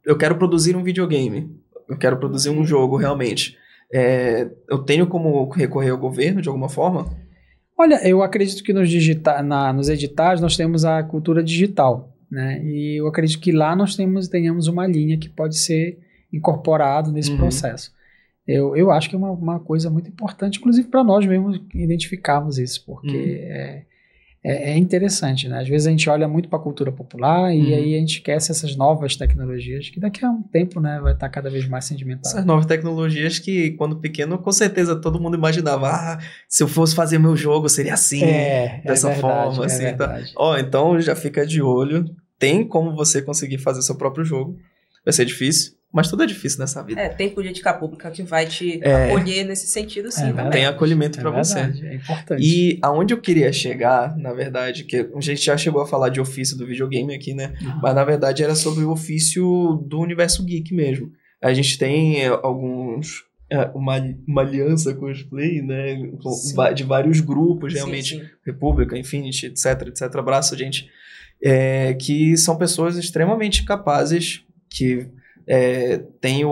Speaker 2: Eu quero produzir um videogame. Eu quero produzir um jogo, realmente. Eu tenho como recorrer ao governo, de alguma forma?
Speaker 3: Olha, eu acredito que nos editais nós temos a cultura digital, né? E eu acredito que lá nós tenhamos uma linha que pode ser incorporado nesse processo. Eu acho que é uma coisa muito importante, inclusive para nós mesmos identificarmos isso, porque é interessante, né? Às vezes a gente olha muito para a cultura popular e aí a gente esquece essas novas tecnologias que daqui a um tempo, né, vai estar cada vez mais sedimentado.
Speaker 2: Essas novas tecnologias que, quando pequeno, com certeza todo mundo imaginava, se eu fosse fazer meu jogo, seria assim, dessa forma. Assim, então já fica de olho. Tem como você conseguir fazer seu próprio jogo. Vai ser difícil. Mas tudo é difícil nessa vida.
Speaker 1: Tem política pública que vai te acolher nesse sentido, sim.
Speaker 2: Tem acolhimento para você.
Speaker 3: É importante.
Speaker 2: E aonde eu queria chegar, na verdade, que a gente já chegou a falar de ofício do videogame aqui, né? Mas na verdade era sobre o ofício do universo geek mesmo. A gente tem uma aliança cosplay, né? De vários grupos, realmente. Sim. República, Infinity, etc. Abraço, gente. Que são pessoas extremamente capazes que... tem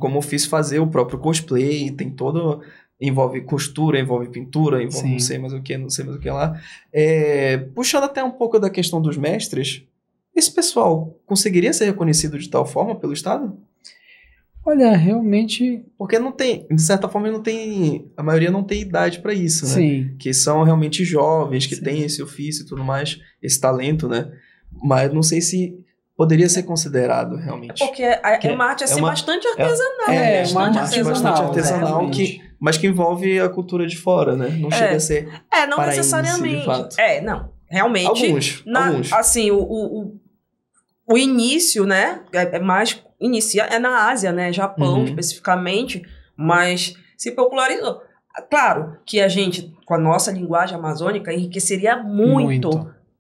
Speaker 2: como ofício fazer o próprio cosplay, tem todo... Envolve costura, envolve pintura, envolve não sei mais o que lá. Puxando até um pouco da questão dos mestres, esse pessoal conseguiria ser reconhecido de tal forma pelo Estado?
Speaker 3: Olha, realmente...
Speaker 2: Porque não tem, de certa forma, a maioria não tem idade para isso, né?
Speaker 3: Sim.
Speaker 2: Que são realmente jovens, que têm esse ofício e tudo mais, esse talento, né? Mas não sei se poderia ser considerado, realmente.
Speaker 1: Porque é uma arte, assim, bastante artesanal.
Speaker 2: Uma arte bastante artesanal, mas que envolve a cultura de fora, né? Não chega a ser
Speaker 1: não necessariamente. De fato. Não. Realmente.
Speaker 2: Alguns.
Speaker 1: Assim, o início, né? Inicia na Ásia, né? Japão, especificamente. Mas se popularizou. Claro que a gente, com a nossa linguagem amazônica, enriqueceria muito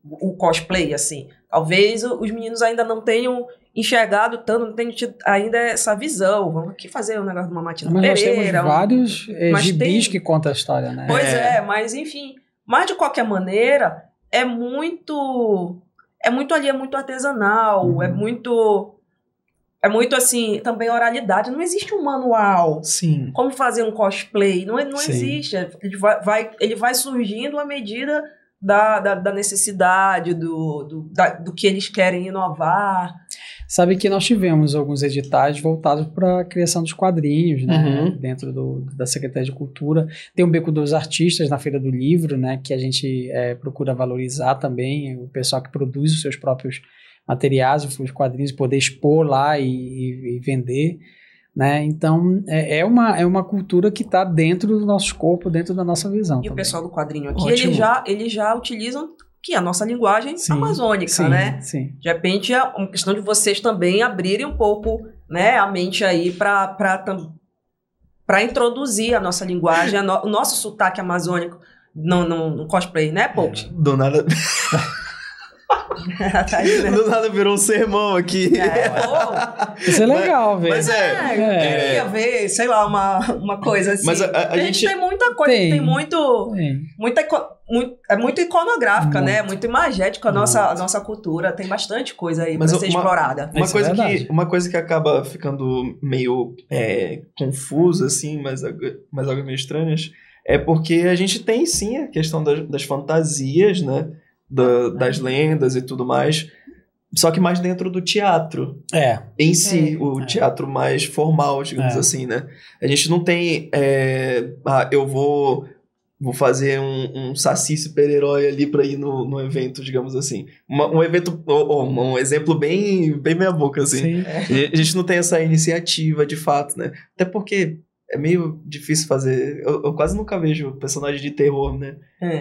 Speaker 1: o cosplay, assim. Talvez os meninos ainda não tenham enxergado tanto, não tenham tido ainda essa visão. Vamos aqui fazer um negócio de uma Matina Pereira.
Speaker 3: Mas nós temos vários gibis que contam a história, né?
Speaker 1: Pois mas enfim. Mas de qualquer maneira, é muito ali, é muito artesanal, é muito assim, também oralidade. Não existe um manual.
Speaker 2: Sim.
Speaker 1: Como fazer um cosplay. Não existe. Ele vai surgindo à medida da necessidade, do que eles querem inovar.
Speaker 3: Sabe que nós tivemos alguns editais voltados para a criação dos quadrinhos, né, dentro da Secretaria de Cultura. Tem o Beco dos Artistas na Feira do Livro, né, que a gente procura valorizar também o pessoal que produz os seus próprios materiais, os quadrinhos, poder expor lá e vender. Né? Então, é uma cultura que está dentro do nosso corpo, dentro da nossa visão.
Speaker 1: E também. O pessoal do quadrinho aqui, eles já utilizam que a nossa linguagem amazônica, né?
Speaker 3: Sim.
Speaker 1: De repente, é uma questão de vocês também abrirem um pouco, né, a mente aí para introduzir a nossa linguagem, o nosso sotaque amazônico no cosplay, né, Pout?
Speaker 2: Do nada...
Speaker 1: Tá aí, né?
Speaker 2: Do nada virou um sermão aqui.
Speaker 3: Isso é legal, velho.
Speaker 2: Mas
Speaker 1: eu queria ver, sei lá, uma coisa assim.
Speaker 2: Mas a gente
Speaker 1: tem muita coisa, tem muito... É muito iconográfica, né? Muito imagética a nossa cultura. Tem bastante coisa aí pra ser explorada.
Speaker 2: Uma coisa que acaba ficando meio confusa, assim, mas algo meio estranhas, é porque a gente tem, sim, a questão das fantasias, né? Das lendas e tudo mais, só que mais dentro do teatro. Em si, o teatro mais formal, digamos assim, né? A gente não tem... eu vou fazer um saci super-herói ali pra ir no evento, digamos assim. Um evento... um exemplo bem meia boca, assim. A gente não tem essa iniciativa, de fato, né? Até porque... É meio difícil fazer... Eu quase nunca vejo personagem de terror, né?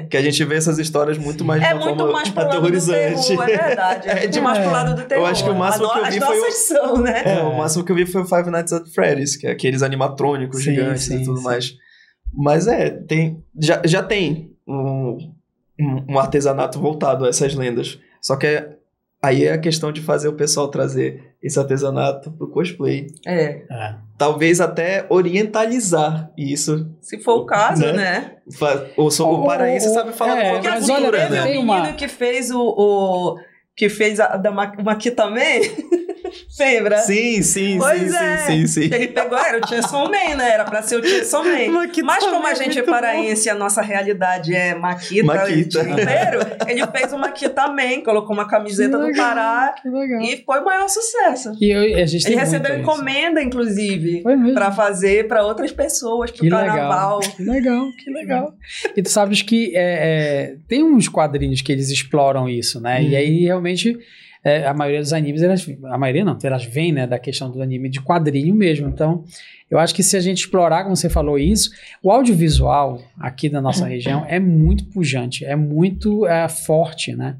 Speaker 2: Que a gente vê essas histórias muito mais de uma forma aterrorizante.
Speaker 1: Terror, é verdade. É mais pro lado do terror.
Speaker 2: Eu acho que o máximo que eu vi
Speaker 1: foi... né?
Speaker 2: O máximo que eu vi foi o Five Nights at Freddy's, que é aqueles animatrônicos gigantes e tudo mais. Mas já tem um artesanato voltado a essas lendas. Só que aí é a questão de fazer o pessoal trazer esse artesanato pro cosplay. Talvez até orientalizar isso.
Speaker 1: Se for o caso, né?
Speaker 2: O paraense sabe falar
Speaker 1: de qualquer cultura, né? Teve um menino que fez que fez a da Maquitaman. Lembra?
Speaker 2: Sim.
Speaker 1: Ele pegou, era o Chainsaw Man, né? Era pra ser o Chainsaw Man. Mas como a gente é paraense e a nossa realidade é Maquita. Inteiro, ele fez o Maquitaman, colocou uma camiseta do Pará e foi o maior sucesso. Ele recebeu encomenda, inclusive, pra fazer pra outras pessoas, pro carnaval.
Speaker 3: Que legal. E tu sabes que tem uns quadrinhos que eles exploram isso, né? E aí, realmente... a maioria dos animes, elas vêm, né, da questão do anime de quadrinho mesmo. Então, eu acho que se a gente explorar, como você falou isso, o audiovisual aqui da nossa região é muito pujante, é muito forte, né?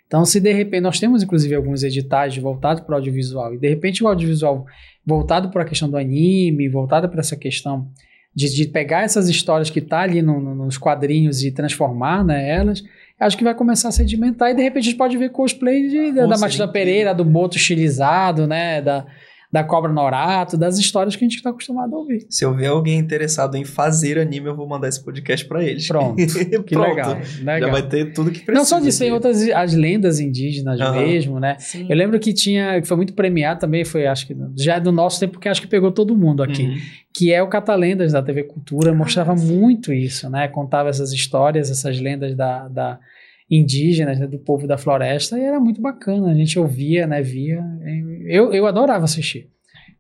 Speaker 3: Então, se de repente, nós temos inclusive alguns editais voltados para o audiovisual, e de repente o audiovisual voltado para a questão do anime, voltado para essa questão de pegar essas histórias que está ali nos quadrinhos e transformar, né, elas... Acho que vai começar a sedimentar e de repente a gente pode ver cosplay da Matilda Pereira, do Boto estilizado, né? Da Cobra Norato, das histórias que a gente está acostumado a ouvir.
Speaker 2: Se eu ver alguém interessado em fazer anime, eu vou mandar esse podcast para eles.
Speaker 3: Pronto. Que legal.
Speaker 2: Já vai ter tudo que precisa.
Speaker 3: Não só disso, tem as lendas indígenas mesmo, né?
Speaker 1: Sim.
Speaker 3: Eu lembro que foi muito premiado também, acho que já é do nosso tempo, porque acho que pegou todo mundo aqui. Que é o Catalendas da TV Cultura, mostrava muito isso, né? Contava essas histórias, essas lendas da indígenas, né? Do povo da floresta, e era muito bacana, a gente ouvia, né? Via, eu adorava assistir,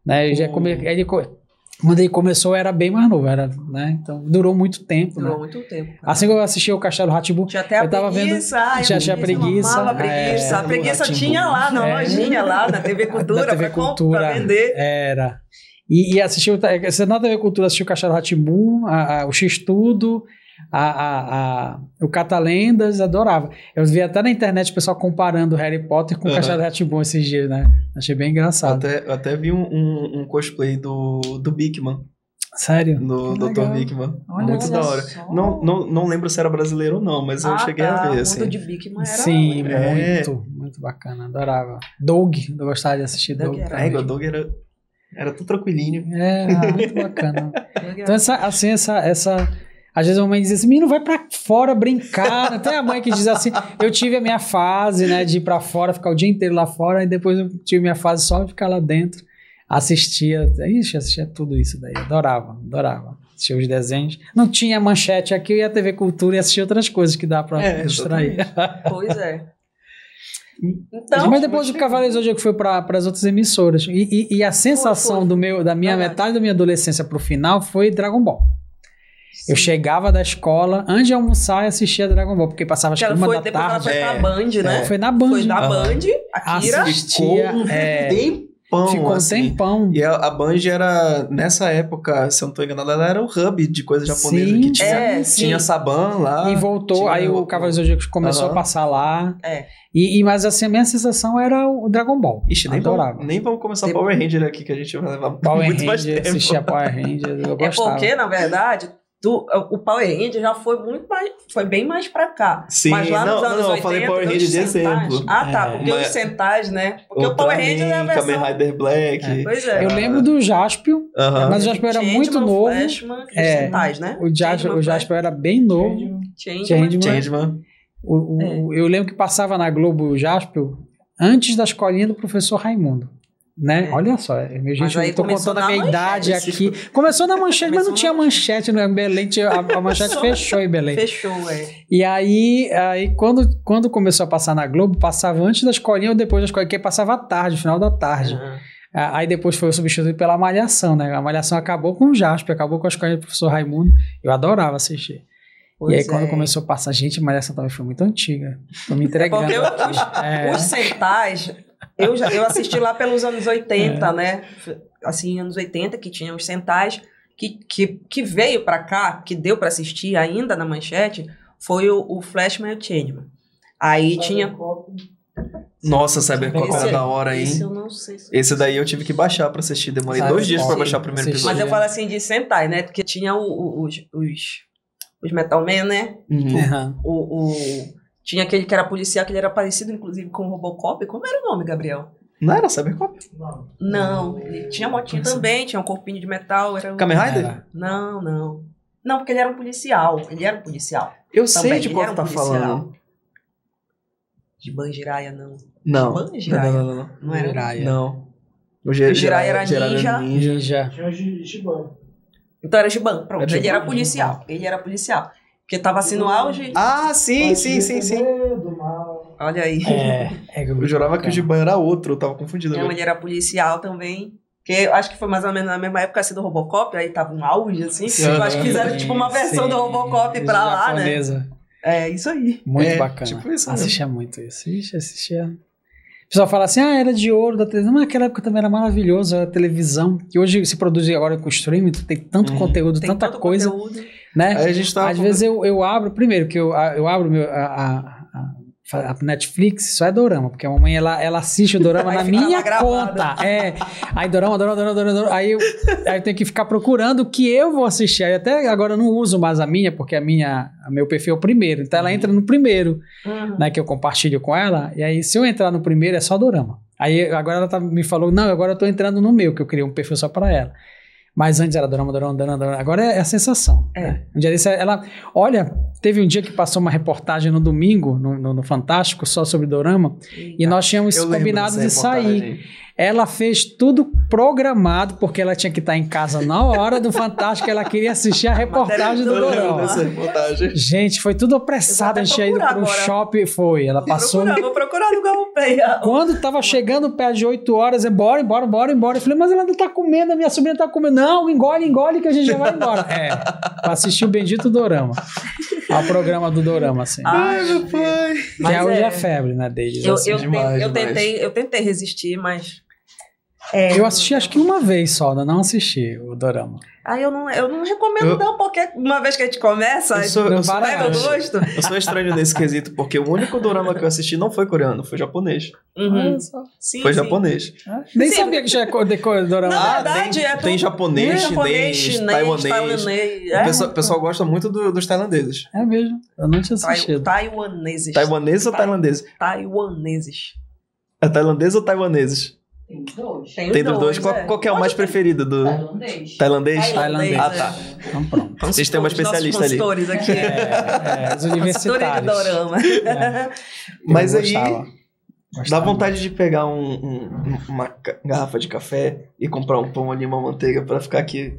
Speaker 3: né? Quando ele começou, era bem mais novo, né? Então, durou muito tempo, Assim que eu assisti o Castelo Rá-Tim-Bum,
Speaker 1: tinha até a preguiça,
Speaker 3: tinha preguiça.
Speaker 1: A preguiça tinha lá na lojinha, lá na TV Cultura, pra vender.
Speaker 3: Era. E assistiu, você na TV Cultura assistiu o Castelo Rá-Tim-Bum, o X-Tudo, o Catalendas, adorava. Eu vi até na internet o pessoal comparando o Harry Potter com o Castelo Rá-Tim-Bum esses dias, né? Achei bem engraçado.
Speaker 2: Eu até vi um cosplay do Bigman.
Speaker 3: Sério?
Speaker 2: Do Dr. Bigman. Muito da hora. Não lembro se era brasileiro ou não, mas eu cheguei a ver, assim.
Speaker 1: O de Bigman era...
Speaker 3: Sim, muito bacana, adorava. Doug, eu gostava de assistir Doug.
Speaker 2: O Doug era tudo tranquilinho.
Speaker 3: Muito bacana. Então, essa às vezes a mãe diz assim, menino, vai pra fora brincar. Até a mãe que diz assim, eu tive a minha fase, né, de ir pra fora, ficar o dia inteiro lá fora, e depois eu tive minha fase só de ficar lá dentro. Assistia tudo isso daí, adorava. assistia os desenhos. Não tinha manchete aqui, eu ia à TV Cultura e assistia outras coisas que dá pra distrair.
Speaker 1: Pois é. Então,
Speaker 3: mas depois o Cavaleiros do Zodíaco foi para as outras emissoras. E a sensação da minha metade da minha adolescência pro final foi Dragon Ball. Sim. Eu chegava da escola, antes de almoçar, e assistia Dragon Ball, porque passava acho que uma da tarde.
Speaker 1: Depois ela foi pra Band, né?
Speaker 3: Foi na Band.
Speaker 1: Foi na Band, Akira.
Speaker 2: Assistia.
Speaker 3: Ficou um tempão.
Speaker 2: E a Band era, nessa época, se eu não tô enganado, ela era o hub de coisa japonesa que tinha Saban lá.
Speaker 3: E voltou, aí o Cavaleiros do Zodíaco começou a passar lá. Mas assim, a minha sensação era o Dragon Ball.
Speaker 2: Ixi, nem vamos começar o Power Ranger aqui, que a gente vai levar muito mais tempo.
Speaker 3: Assistia Power Ranger, eu gostava.
Speaker 1: Porque, na verdade, o Power Ranger já foi foi bem mais pra cá.
Speaker 2: Sim,
Speaker 1: mas lá nos anos 80,
Speaker 2: eu falei Power Ranger de exemplo.
Speaker 1: Porque os Sentais, né? Porque o Power Ranger é a versão...
Speaker 2: Kamen Rider Black.
Speaker 1: Pois é.
Speaker 3: Eu lembro do Jaspion, mas o Jaspion era muito novo.
Speaker 1: Flashman, os Sentais, né?
Speaker 3: O Jaspion era bem novo.
Speaker 1: Changeman.
Speaker 3: Eu lembro que passava na Globo o Jaspion antes da escolinha do professor Raimundo. Né? Olha só, gente, eu tô contando a minha idade aqui. Começou na manchete, mas não tinha manchete em Belém, a manchete fechou em Belém.
Speaker 1: Fechou,
Speaker 3: E aí quando começou a passar na Globo, passava antes da escolinha ou depois da escolinha, que passava à tarde, no final da tarde. Aí depois foi substituído pela Malhação, né? A Malhação acabou com o Jasper, acabou com a escolinha do professor Raimundo. Eu adorava assistir. Pois e aí quando começou a passar, gente, a Malhação também foi muito antiga. Tô me entregando.
Speaker 1: Porque os Sentais... Eu assisti lá pelos anos 80, né? Assim, anos 80, que tinha os Sentais, que veio pra cá, que deu pra assistir ainda na manchete, foi o Flashman e o Changeman. Aí tinha...
Speaker 2: Nossa, Cybercop era da hora, hein?
Speaker 1: Esse eu não sei.
Speaker 2: Esse daí eu tive que baixar pra assistir. Demorei 2 dias pra baixar o primeiro episódio.
Speaker 1: Mas eu falo assim de Sentai, né? Porque tinha os Metal Man, né? Tinha aquele que era policial, que ele era parecido, inclusive, com o Robocop. Como era o nome, Gabriel?
Speaker 2: Não era Cybercop?
Speaker 1: Não. Ele tinha motinha também, tinha um corpinho de metal.
Speaker 2: Kamen Rider?
Speaker 1: Não. Não, porque ele era um policial.
Speaker 2: Eu sei de qual tu tá falando.
Speaker 1: De Banjiraya, não.
Speaker 2: Não.
Speaker 1: Banjiraya?
Speaker 2: Não
Speaker 1: era
Speaker 3: Jiraiya.
Speaker 2: Não.
Speaker 1: O Jiraiya era
Speaker 3: ninja.
Speaker 4: Tinha o Giban.
Speaker 1: Então era Giban, pronto. Ele era policial. Porque tava assim no auge.
Speaker 2: Ah, sim.
Speaker 1: Olha aí.
Speaker 2: Eu jurava que o Giban era outro, eu tava confundido.
Speaker 1: Não, ele era policial também. Que eu acho que foi mais ou menos na mesma época assim do Robocop, aí tava um auge, assim. Eu acho que fizeram tipo uma versão do Robocop pra lá,
Speaker 3: japonesa.
Speaker 1: Né? É, isso aí.
Speaker 3: Muito bacana.
Speaker 2: Tipo isso,
Speaker 3: assistia muito isso. Assistia. O pessoal fala assim, era de ouro da televisão, mas naquela época também era maravilhoso a televisão, que hoje se produz agora com streaming, tem tanto conteúdo, tanta coisa. Né?
Speaker 2: Aí a gente
Speaker 3: às vezes eu abro, primeiro que eu abro a Netflix, só é dorama, porque a mamãe ela assiste o dorama na minha conta. Aí dorama, aí eu tenho que ficar procurando o que eu vou assistir. Aí até agora eu não uso mais a minha, porque meu perfil é o primeiro. Então ela entra no primeiro, né, que eu compartilho com ela. E aí se eu entrar no primeiro é só dorama. Aí agora ela me falou, não, agora eu tô entrando no meu, que eu criei um perfil só pra ela. Mas antes era dorama. Agora é a sensação. Né? Um dia desse olha, teve um dia que passou uma reportagem no domingo, no Fantástico, só sobre dorama, e nós tínhamos combinado de sair. Ela fez tudo programado, porque ela tinha que estar em casa na hora do Fantástico, ela queria assistir a reportagem do dorama. Gente, foi tudo apressado, a gente ia indo para um shopping, ela passou...
Speaker 1: Vou procurar no Galpei.
Speaker 3: Quando tava chegando perto de 8 horas, bora. Eu falei, mas ela não tá comendo, a minha sobrinha tá comendo. Não, engole que a gente já vai embora. Pra assistir o bendito dorama. Ao programa do dorama, assim.
Speaker 2: Ai, meu pai.
Speaker 3: Que hoje é febre, né, deles.
Speaker 1: Eu tentei resistir, mas...
Speaker 3: eu assisti acho que uma vez só, não assisti o dorama.
Speaker 1: Eu não recomendo não, porque uma vez que a gente começa, pega o gosto.
Speaker 2: Eu sou estranho nesse quesito, porque o único dorama que eu assisti não foi coreano, foi japonês. Foi japonês.
Speaker 3: Nem sabia que já é dorama.
Speaker 1: Na verdade,
Speaker 2: tem japonês, chinês, taiwanês. O pessoal gosta muito dos tailandeses.
Speaker 3: É mesmo, eu não tinha assistido.
Speaker 1: Taiwaneses.
Speaker 2: Taiwaneses ou tailandeses?
Speaker 1: Taiwaneses.
Speaker 2: É tailandês ou taiwaneses?
Speaker 1: Tem
Speaker 2: dos dois. Qual que é o mais preferido? Tailandês? Ah, tá.
Speaker 3: Então pronto.
Speaker 2: Vocês têm uma especialista ali.
Speaker 1: Aqui.
Speaker 3: Os universitários.
Speaker 1: De dorama.
Speaker 2: Mas aí, dá vontade de pegar uma garrafa de café e comprar um pão ali, uma manteiga pra ficar aqui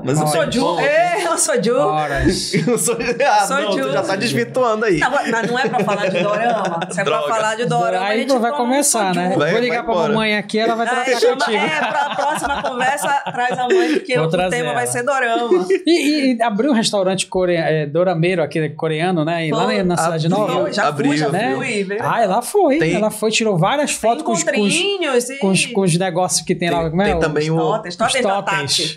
Speaker 2: Mas
Speaker 1: eu sou Ju. Eu sou Ju.
Speaker 3: Horas.
Speaker 2: Eu sou... tu já tá desvirtuando aí.
Speaker 1: Não, mas não é pra falar de dorama. Se é pra falar de dorama,
Speaker 3: Aí vai começar, né? Vou ligar pra mamãe aqui, ela vai tratar contigo.
Speaker 1: Pra próxima conversa, traz a mãe, porque o tema vai ser dorama.
Speaker 3: E abriu um restaurante dorameiro aqui, coreano, né? E lá na Cidade Nova.
Speaker 1: Já fui,
Speaker 3: ela foi. Ela foi, tirou várias fotos com os negócios que tem lá.
Speaker 2: Tem também
Speaker 1: os totens.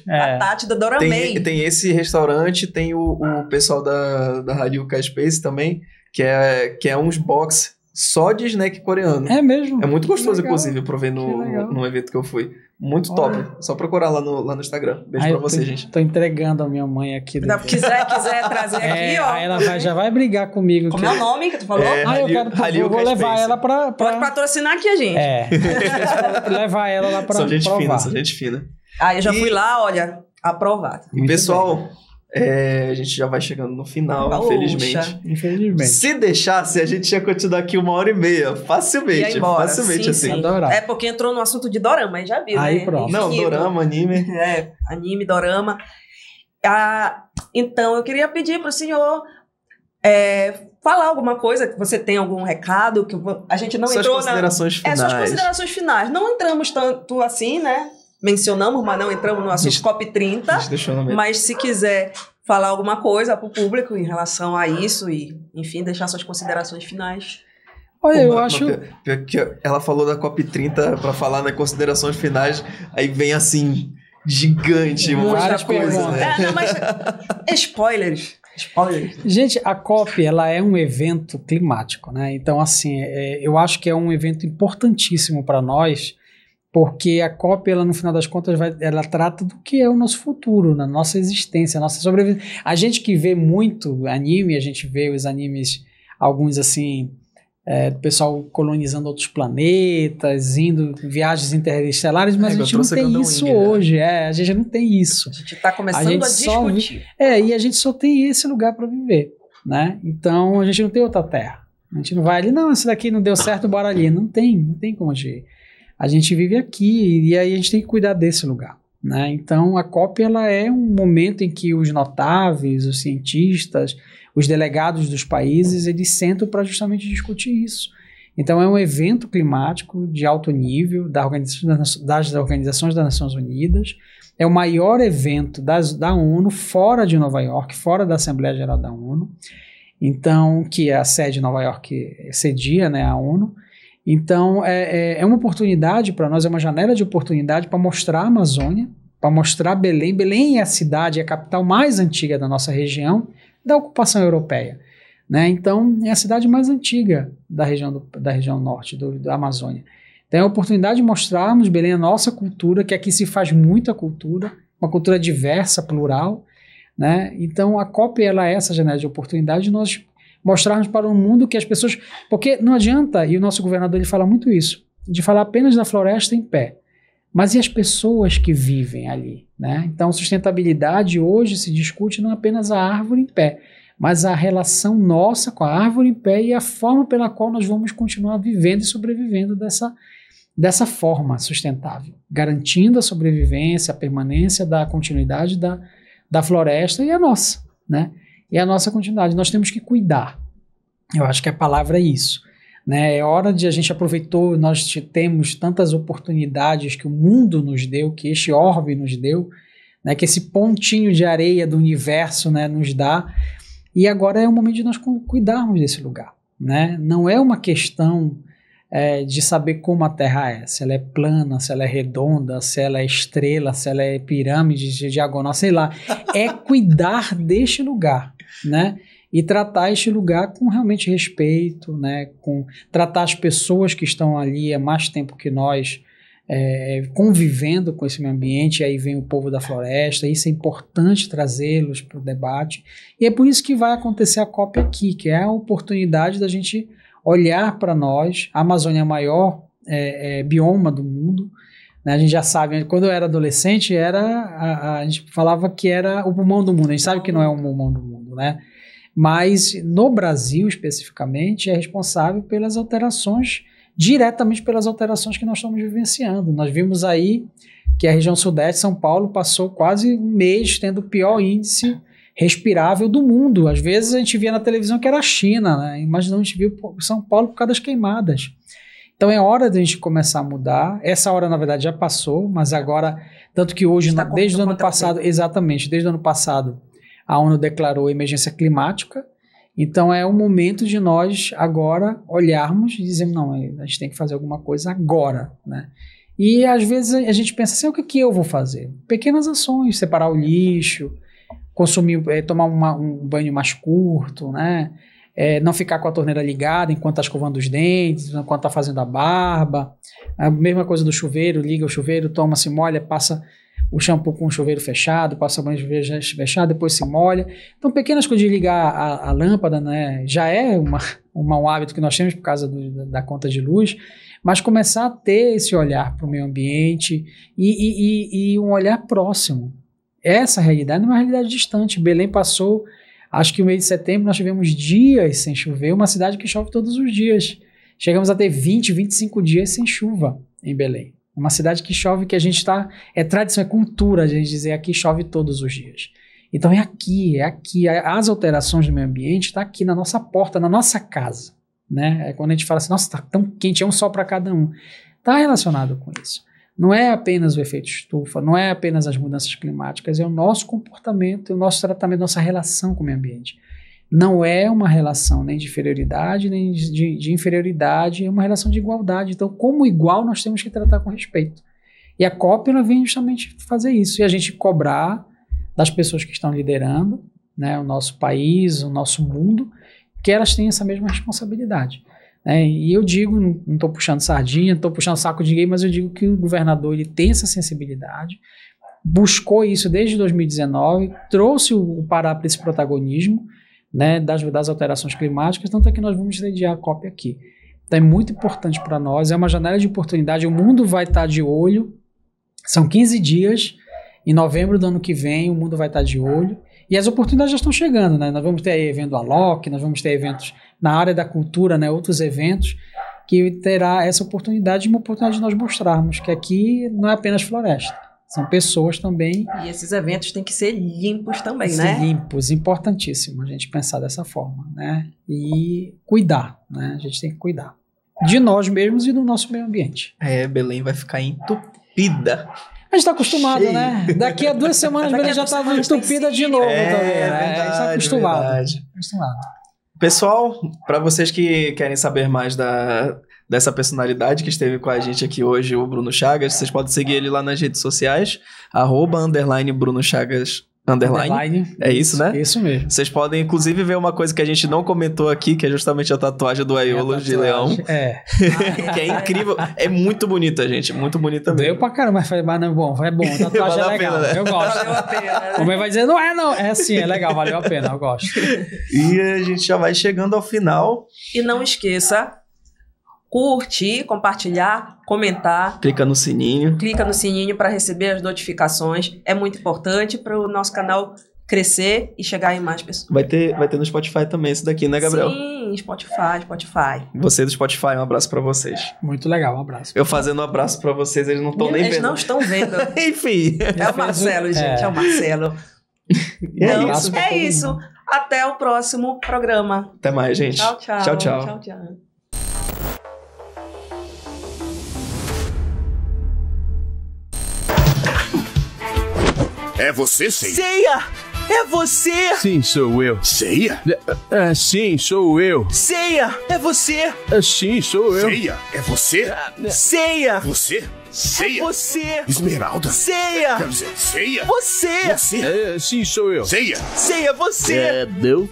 Speaker 1: A Tati do Doramei.
Speaker 2: Tem esse restaurante, tem o pessoal da Rádio K-Space também, que é uns box só de snack coreano.
Speaker 3: É mesmo?
Speaker 2: É muito gostoso, inclusive, eu provei num evento que eu fui. Muito top. Só procurar lá no Instagram. Beijo pra você, gente.
Speaker 3: Tô entregando a minha mãe aqui.
Speaker 1: Quiser trazer aqui, ó.
Speaker 3: Aí ela já vai brigar comigo.
Speaker 1: Como é o nome que tu falou?
Speaker 3: Eu vou levar ela pra...
Speaker 1: Pode patrocinar aqui a gente.
Speaker 3: Levar ela lá pra
Speaker 2: são gente
Speaker 3: provar.
Speaker 2: São gente fina.
Speaker 1: Eu já fui lá, olha, aprovado.
Speaker 2: E pessoal... a gente já vai chegando no final, infelizmente. Se deixasse, a gente ia continuar aqui 1h30, facilmente. Facilmente, assim.
Speaker 3: Sim.
Speaker 1: Porque entrou no assunto de dorama, aí já viu,
Speaker 3: aí,
Speaker 1: né?
Speaker 3: Pronto.
Speaker 2: Não, dorama, anime.
Speaker 1: Anime, dorama. Então, eu queria pedir pro senhor falar alguma coisa, que você tem algum recado, que a gente não entrou
Speaker 2: considerações finais.
Speaker 1: Suas considerações finais. Não entramos tanto assim, né? Mencionamos, mas não entramos no assunto COP30. Mas se quiser falar alguma coisa para o público em relação a isso e, enfim, deixar suas considerações finais.
Speaker 3: Olha, eu acho...
Speaker 2: Que ela falou da COP30 para falar nas considerações finais, aí vem assim, gigante, várias coisas, né?
Speaker 1: Mas spoilers.
Speaker 3: Gente, a COP, ela é um evento climático, né? Então, assim, eu acho que é um evento importantíssimo para nós, porque a COP, ela, no final das contas, ela trata do que é o nosso futuro, na nossa existência, a nossa sobrevivência. A gente que vê muito anime, a gente vê os animes, alguns assim, do pessoal colonizando outros planetas, indo em viagens interestelares, mas a gente não tem isso hoje. A gente não tem isso.
Speaker 1: A gente está começando a discutir.
Speaker 3: E a gente só tem esse lugar para viver, né? Então, a gente não tem outra terra. A gente não vai ali, não, esse daqui não deu certo, bora ali. Não tem como a gente vive aqui e aí a gente tem que cuidar desse lugar, né? Então a COP, ela é um momento em que os notáveis, os cientistas, os delegados dos países, eles sentam para justamente discutir isso. Então é um evento climático de alto nível das organizações das Nações Unidas, é o maior evento da ONU fora de Nova York, fora da Assembleia Geral da ONU, então, que é a sede de Nova York, cedia, né, a ONU. Então, é uma oportunidade para nós, é uma janela de oportunidade para mostrar a Amazônia, para mostrar Belém. Belém é a cidade, é a capital mais antiga da nossa região, da ocupação europeia, né? Então, é a cidade mais antiga da região norte, da Amazônia. Então, é a oportunidade de mostrarmos Belém, a nossa cultura, que aqui se faz muita cultura, uma cultura diversa, plural, né? Então, a COP, ela é essa janela de oportunidade de nós mostrarmos para o mundo que as pessoas... Porque não adianta, e o nosso governador ele fala muito isso, de falar apenas da floresta em pé, mas e as pessoas que vivem ali, né? Então, sustentabilidade hoje se discute não apenas a árvore em pé, mas a relação nossa com a árvore em pé e a forma pela qual nós vamos continuar vivendo e sobrevivendo dessa forma sustentável, garantindo a sobrevivência, a permanência da continuidade da floresta e a nossa, né? E a nossa continuidade. Nós temos que cuidar. Eu acho que a palavra é isso, né? É hora de a gente aproveitar, nós temos tantas oportunidades que o mundo nos deu, que este orbe nos deu, né? Que esse pontinho de areia do universo, né, nos dá. E agora é o momento de nós cuidarmos desse lugar, né? Não é uma questão de saber como a Terra é, se ela é plana, se ela é redonda, se ela é estrela, se ela é pirâmide, diagonal, sei lá. É cuidar deste lugar, né? E tratar este lugar com realmente respeito, né? Com tratar as pessoas que estão ali há mais tempo que nós, convivendo com esse meio ambiente. E aí vem o povo da floresta, isso é importante trazê-los para o debate, e é por isso que vai acontecer a COP aqui, que é a oportunidade da gente olhar para nós. A Amazônia é o maior bioma do mundo, né? A gente já sabe, quando eu era adolescente, a gente falava que era o pulmão do mundo. A gente sabe que não é o pulmão do mundo, né? Mas no Brasil, especificamente, é responsável diretamente pelas alterações que nós estamos vivenciando. Nós vimos aí que a região sudeste, São Paulo, passou quase um mês tendo o pior índice respirável do mundo. Às vezes a gente via na televisão que era a China, né? Mas não, a gente viu São Paulo por causa das queimadas. Então é hora de a gente começar a mudar. Essa hora, na verdade, já passou, mas agora, tanto que hoje, desde o ano passado, exatamente, desde o ano passado, a ONU declarou emergência climática. Então é o momento de nós agora olharmos e dizermos, não, a gente tem que fazer alguma coisa agora, né? E às vezes a gente pensa assim, o que eu vou fazer? Pequenas ações, separar o lixo, consumir, tomar um banho mais curto, né? Não ficar com a torneira ligada enquanto está escovando os dentes, enquanto está fazendo a barba. A mesma coisa do chuveiro, liga o chuveiro, toma, se molha, passa o shampoo com o chuveiro fechado, passa o banho de chuveiro fechado, depois se molha. Então, pequenas coisas de ligar a lâmpada, né? Já é um hábito que nós temos por causa da conta de luz, mas começar a ter esse olhar para o meio ambiente e um olhar próximo. Essa realidade não é uma realidade distante. Belém passou, acho que no mês de setembro nós tivemos dias sem chover, uma cidade que chove todos os dias. Chegamos a ter 20, 25 dias sem chuva em Belém. Uma cidade que chove, que a gente está... É tradição, é cultura a gente dizer aqui chove todos os dias. Então é aqui. As alterações do meio ambiente estão aqui na nossa porta, na nossa casa. Né? É quando a gente fala assim, nossa, está tão quente, é um sol para cada um. Está relacionado com isso. Não é apenas o efeito estufa, não é apenas as mudanças climáticas, é o nosso comportamento, o nosso tratamento, nossa relação com o meio ambiente. Não é uma relação nem de inferioridade, nem de inferioridade, é uma relação de igualdade. Então, como igual, nós temos que tratar com respeito. E a COP ela vem justamente fazer isso, e a gente cobrar das pessoas que estão liderando, né, o nosso país, o nosso mundo, que elas tenham essa mesma responsabilidade. E eu digo, não estou puxando sardinha, não estou puxando saco de ninguém, mas eu digo que o governador ele tem essa sensibilidade, buscou isso desde 2019, trouxe o Pará para esse protagonismo, né, das alterações climáticas, tanto é que nós vamos sediar a COP aqui. Então é muito importante para nós, é uma janela de oportunidade, o mundo vai estar de olho, são 15 dias, em novembro do ano que vem o mundo vai estar de olho, e as oportunidades já estão chegando, né? Nós vamos ter aí evento Alok, nós vamos ter eventos na área da cultura, né? Outros eventos que terá essa oportunidade, uma oportunidade de nós mostrarmos que aqui não é apenas floresta, são pessoas também.
Speaker 1: E esses eventos têm que ser limpos também,
Speaker 3: né? Limpos, importantíssimo a gente pensar dessa forma, né? E cuidar, né? A gente tem que cuidar de nós mesmos e do nosso meio ambiente.
Speaker 2: Belém vai ficar entupida.
Speaker 3: A gente está acostumado, cheio, né? Daqui a 2 semanas Belém já está entupida de novo também, né?
Speaker 2: Verdade, a gente está
Speaker 3: acostumado.
Speaker 2: Pessoal, para vocês que querem saber mais dessa personalidade que esteve com a gente aqui hoje, o Bruno Chagas, vocês podem seguir ele lá nas redes sociais, @Bruno Chagas _. É isso, né?
Speaker 3: Isso mesmo.
Speaker 2: Vocês podem, inclusive, ver uma coisa que a gente não comentou aqui, que é justamente a tatuagem do Aiolo de leão. Que é incrível. É muito bonita, gente. Muito bonita mesmo.
Speaker 3: Deu pra caramba, mas não é bom. É bom. A tatuagem é legal. Pena, né? Eu gosto.
Speaker 1: Valeu a pena, né?
Speaker 3: O meu vai dizer, não é não. É sim, é legal. Valeu a pena. Eu gosto.
Speaker 2: E a gente já vai chegando ao final.
Speaker 1: E não esqueça... curtir, compartilhar, comentar.
Speaker 2: Clica no sininho.
Speaker 1: Clica no sininho para receber as notificações. É muito importante para o nosso canal crescer e chegar em mais pessoas.
Speaker 2: Vai ter no Spotify também isso daqui, né, Gabriel?
Speaker 1: Sim, Spotify.
Speaker 2: Você do Spotify, um abraço para vocês.
Speaker 3: Muito legal, um abraço.
Speaker 2: Eu fazendo um abraço para vocês, eles não estão nem vendo.
Speaker 1: Eles não estão vendo.
Speaker 2: Enfim.
Speaker 1: É o Marcelo, gente, é o Marcelo. Então, é isso. Até o próximo programa.
Speaker 2: Até mais, gente.
Speaker 1: Tchau, tchau.
Speaker 2: Tchau, tchau.
Speaker 1: Tchau, tchau.
Speaker 4: É você, Seiya?
Speaker 5: Seiya! É você!
Speaker 6: Sim, sou eu.
Speaker 4: Seiya?
Speaker 6: Sim, sou eu.
Speaker 5: Seiya! É você!
Speaker 6: Sim, sou eu.
Speaker 4: Seiya? É você?
Speaker 5: Seiya!
Speaker 4: Você? Seiya?
Speaker 5: É você!
Speaker 4: Esmeralda?
Speaker 5: Seiya!
Speaker 4: Quer dizer, Seiya?
Speaker 5: Você!
Speaker 4: Você?
Speaker 6: Sim, sou eu.
Speaker 4: Seiya?
Speaker 5: Seiya, você!
Speaker 6: Deu?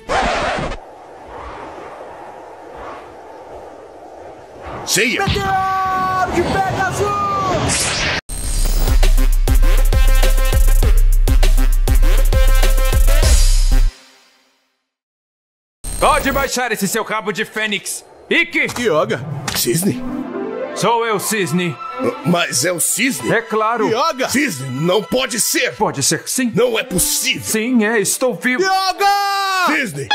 Speaker 4: Seiya?
Speaker 5: Meteoro de Pegasus!
Speaker 7: Pode baixar esse seu rabo de fênix. Ikki!
Speaker 4: Yoga? Cisne?
Speaker 7: Sou eu, Cisne.
Speaker 4: Mas é o Cisne?
Speaker 7: É claro.
Speaker 4: Yoga! Cisne, não pode ser!
Speaker 7: Pode ser sim.
Speaker 4: Não é possível!
Speaker 7: Sim, estou vivo.
Speaker 4: Yoga! Cisne!